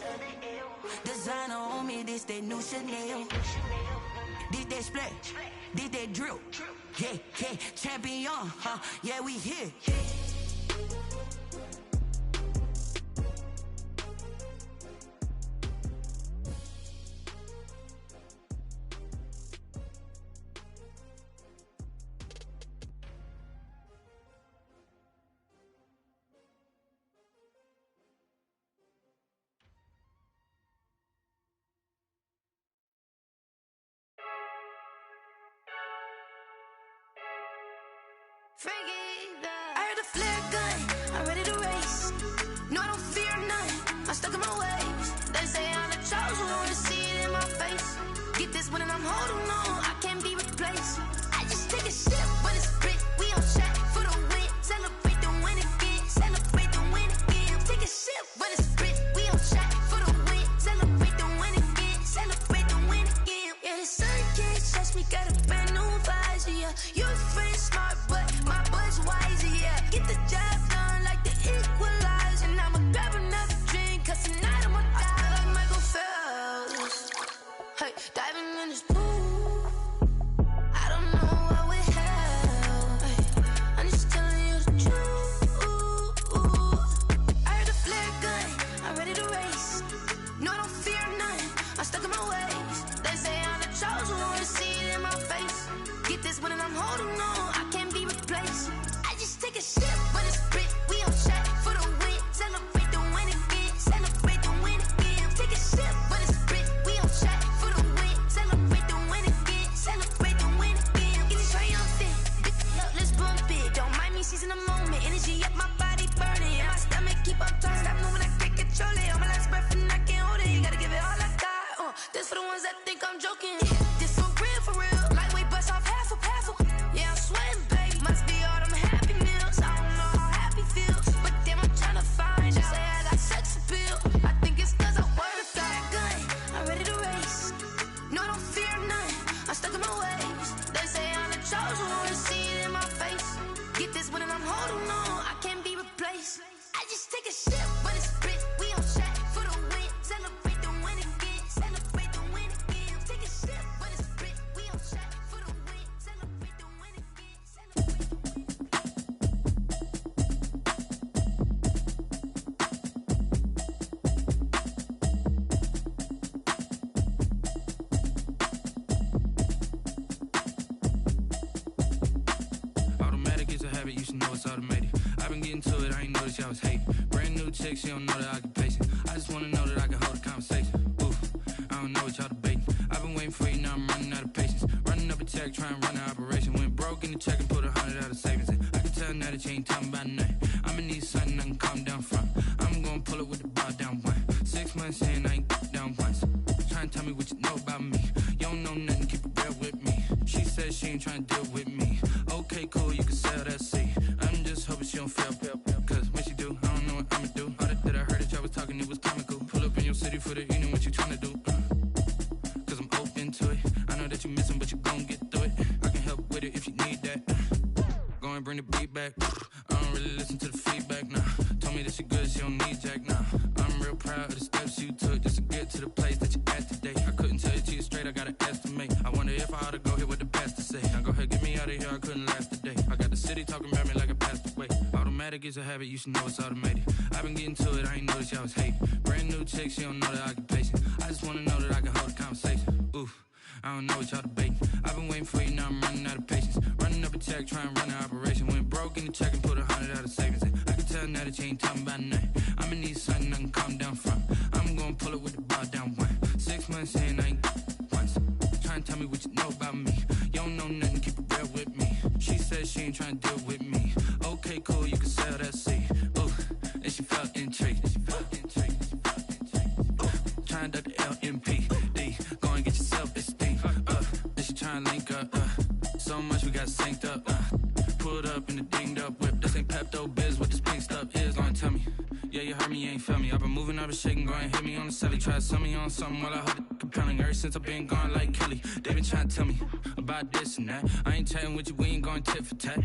Designer on me, this that new Chanel. Did that splash, did that drill. Yeah, champion, yeah, we here. I heard the flare gun, I'm ready to race. No, I don't fear none, I'm stuck in my ways. They say I'm the chosen one, to see it in my face. Get this one and I'm holding on, I can't be replaced. I just take a sip when it's split, we on shot for the win. Celebrate the win again, celebrate the win again. Take a sip when it's split, we on shot for the win. Celebrate the win again, celebrate the win again. Yeah, the sun can't touch me, got a brand new visor, yeah. You friend smart, but my bud's wiser, yeah. Get the job done like the equalizer. And I'ma grab another drink, cause tonight I'ma die like Michael Phelps. Hey, diving in this pool, I don't know what would help. Hey, I'm just telling you the truth. I heard the flare gun, I'm ready to race. No, I don't fear none, I'm stuck in my ways. They say I'm the chosen one, to see it in my face. Get this one and I'm holding on, I can't be replaced. I just take a sip when it's split, we on shot for the win. Celebrate the win again, celebrate the win again. Take a sip when it's split, we on shot for the win. Celebrate the win again, celebrate the win again. Get this triumphant, look, let's bump it. Don't mind me seizing the moment, energy up my body burning. And my stomach keep on turning, stop moving, I can't control it. On my last breath and I can't hold it, you gotta give it all I got. This for the ones that think I'm joking. This for real, lightweight bust off half a. she don't know that I can patient. I just wanna know that I can hold a conversation. Oof, I don't know what y'all debating. I've been waiting for you, now I'm running out of patience. Running up a check, trying to run an operation. Went broke in the check and put 100 out of savings in. I can tell now that you ain't talking about nothing. I'ma need something I can calm down from. I'm gonna pull it with the bar down one. 6 months in, I ain't down once. Trying to tell me what you know about me. You don't know nothing, keep it real with me. She said she ain't trying to deal with me. Okay, cool, you can sell that seed. I'm just hoping she don't fail. Cause when she do, I don't know what I'ma do. All that I heard that y'all was talking, it was comical. Pull up in your city for the evening, what you tryna do? Cause I'm open to it. I know that you missing, but you gon' get through it. I can help with it if you need that. Go and bring the beat back. I don't really listen to the feedback, nah. Told me that she good, she don't need Jack, nah. I'm real proud of the steps you took just to get to the place that you at today. I couldn't tell you to you straight, I gotta estimate. I wonder if I ought to go here with the pastor say. Now go ahead, get me out of here, I couldn't last a day. I got the city talking about me like I passed away. Automatic is a habit, you should know it's automated. I've been getting to it, I ain't noticed y'all was hating. Brand new chick, she don't know that I can patient. I just wanna know that I can hold a conversation. Oof, I don't know what y'all debating. I've been waiting for you, now I'm running out of patience. Running up a check, trying to run an operation. Went broke in the check and put 100 out of savings in. I can tell now that you ain't talking about nothing. I'ma need something I can calm down from. I'm gonna pull it with the bar down one. 6 months in, I ain't once. Trying to tell me what you know about me. You don't know nothing, keep it real with me. She said she ain't trying to deal with me. Okay, cool, you can sell that seed. Ooh, and she felt intrigued. Trying to duck the LMPD. Go and get your self-esteem. And she trying to link up. So much we got synced up. Pulled up in the dinged up whip. This ain't Pepto-Biz, what this pink stuff is. Long tell me. Yeah, you heard me, you ain't felt me. I've been moving, I've been shaking, go and hit me on the celly. Try to sell me on something while I heard it compelling. Ever since I've been gone like Kelly, they been trying to tell me about this and that. I ain't chatting with you, we ain't going tit for tat.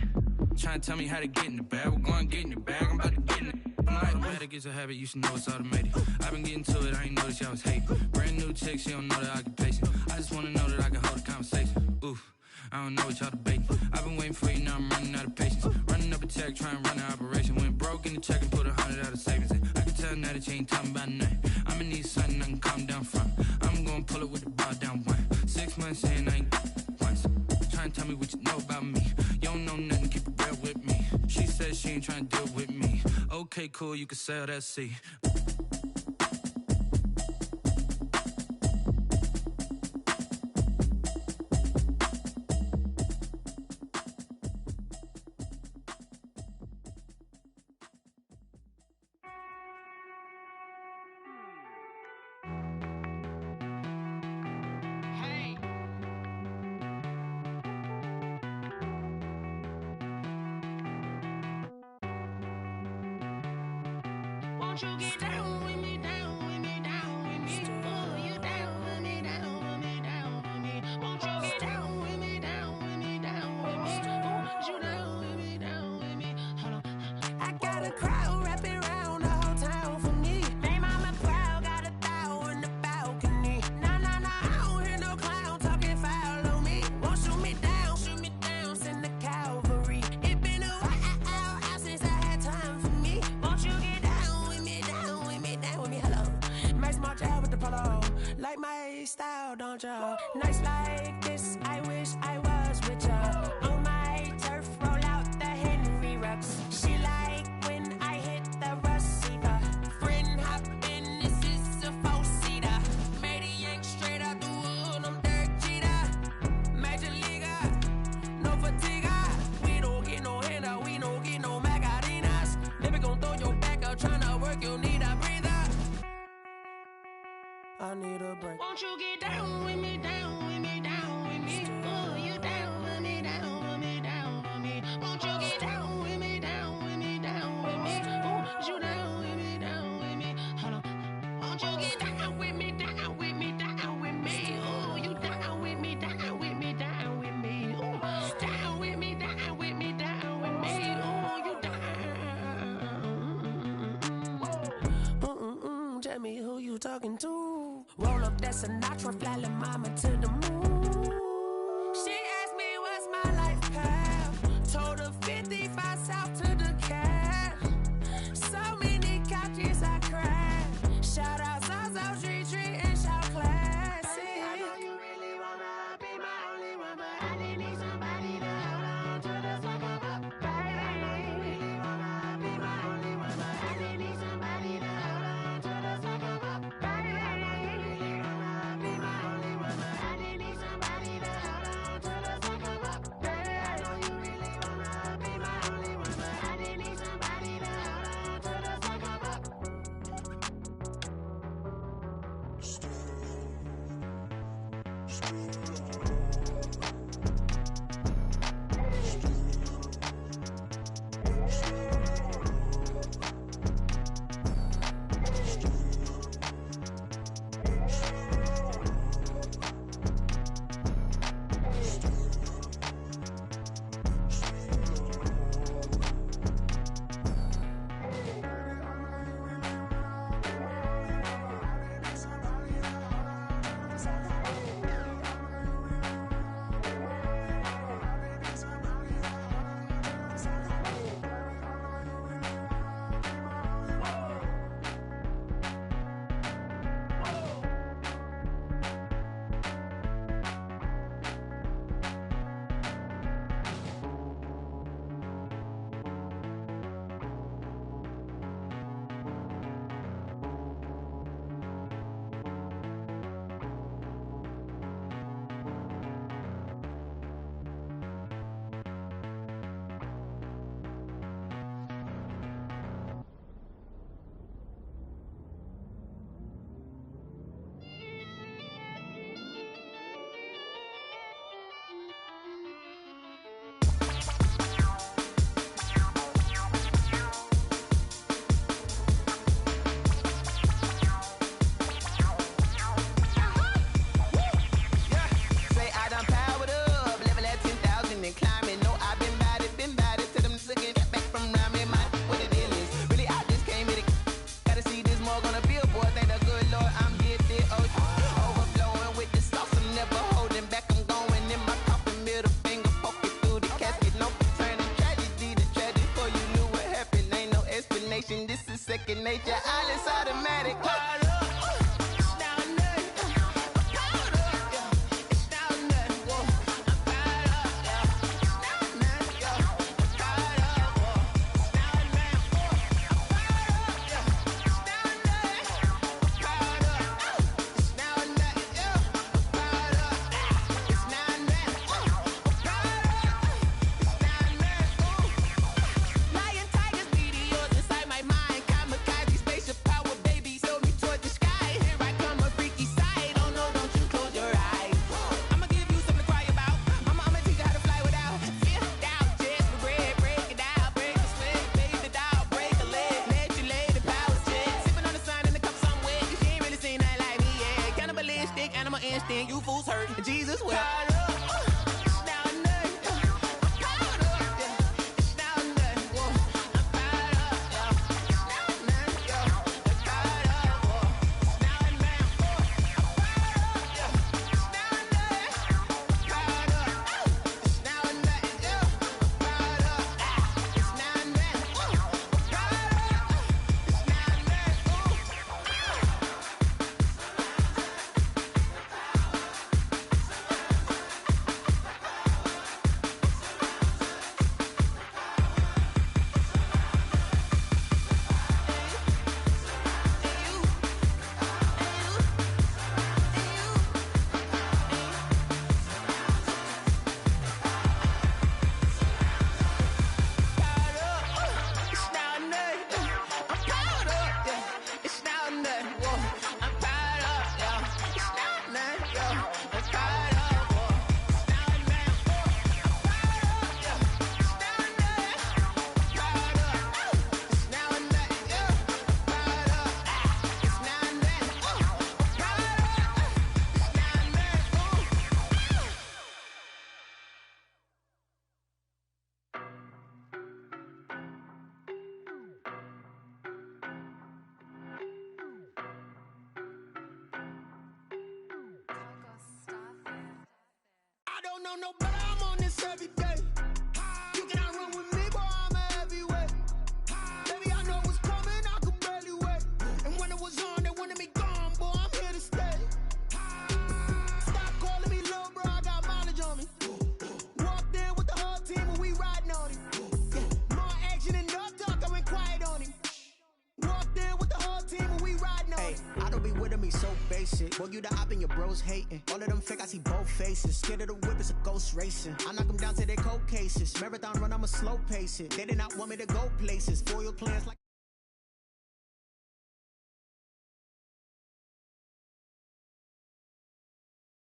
Trying to tell me how to get in the bag. We're going to get in the bag, I'm about to get in it. Automatic is a habit, you should know it's automated. I've been getting to it, I ain't noticed y'all was hating. Brand new chick, she don't know the occupation. I just wanna know that I can hold a conversation. Oof, I don't know what y'all debating. I've been waiting for you, now I'm running out of patience. Running up a check, trying to run an operation. Went broke in the check and put 100 out of savings in. I can tell now that you ain't talking about nothing. I'ma need something I can calm down from. I'm gonna pull it with the bar down one. 6 months in, I ain't once. Trying to tell me what you know about me. You don't know nothing, keep it real with me. She said she ain't trying to deal with me. Okay, cool, you can sell that seed. Won't you get down with me, down with me, down with me? Oh, you down with me, down with me, down with me. Won't you get down with me, down with me, down with me? Oh, you down with me, down with me? Hold on. I got a crowd wrapping around the whole town for me. They mama proud, got 1,000 in the balcony. Nah, nah, nah, I don't hear no clown talking foul on me. Won't shoot me down, send the cavalry. It been a while since I had time for me. Won't you get down with me, down with me, down with me? Hello. Max March out with the polo. Like my style, don't ya? Nights like this, I wish I was with ya. On my turf, roll out the Henry Rux. She like when I hit the receiver. Friend hop in, this is a 4-seater. Made a yank straight out the wood, I'm Derek Jeter. Major leaguer, no fatigue. We don't get no handout, we don't get no Macarinas. Never gon' throw your back out, tryna work, you need a breather. I need a break. Won't you get down with me, down with me, down with me? Oh, you down with me, down with me, down with me? Won't you get down with me, down with me, down with me? Oh, you down with me, down with me? Hold on. Won't you get down with me, down with me, down with me? Oh, you down with me, down with me, down with me? Oh, down with me, down with me, down with me? Oh, you down. Tell me who you talking to. Roll up that Sinatra, fly la mama to the moon. She asked me what's my life path. Told her 55 south to the cash. So many couches I crashed. Shout out Zazo, Tree, and shout classic. I know you really wanna be my only one, but I didn't need somebody to hold on to the fuck up. Baby, I know you really wanna be my only one, but I didn't need somebody to nature, all is automatic. You fools hurt. Jesus will. don't know, but I'm on this every day. You cannot run with me, boy, I'm a heavyweight. Baby, I know what's coming, I could barely wait. And when it was on, they wanted me gone, boy, I'm here to stay. Stop calling me little bro, I got mileage on me. Walked in with the whole team and we riding on him. More action and no talk, I went quiet on him. Walked in with the whole team and we riding on him. I don't be with me so basic. Boy, you the op and your bros hating. All of them fake, I see both faces. Scared of the whip, it's a ghost racing. I knock them down to their cold cases. Marathon run, I'ma slow pace it. They did not want me to go places. Foil plans like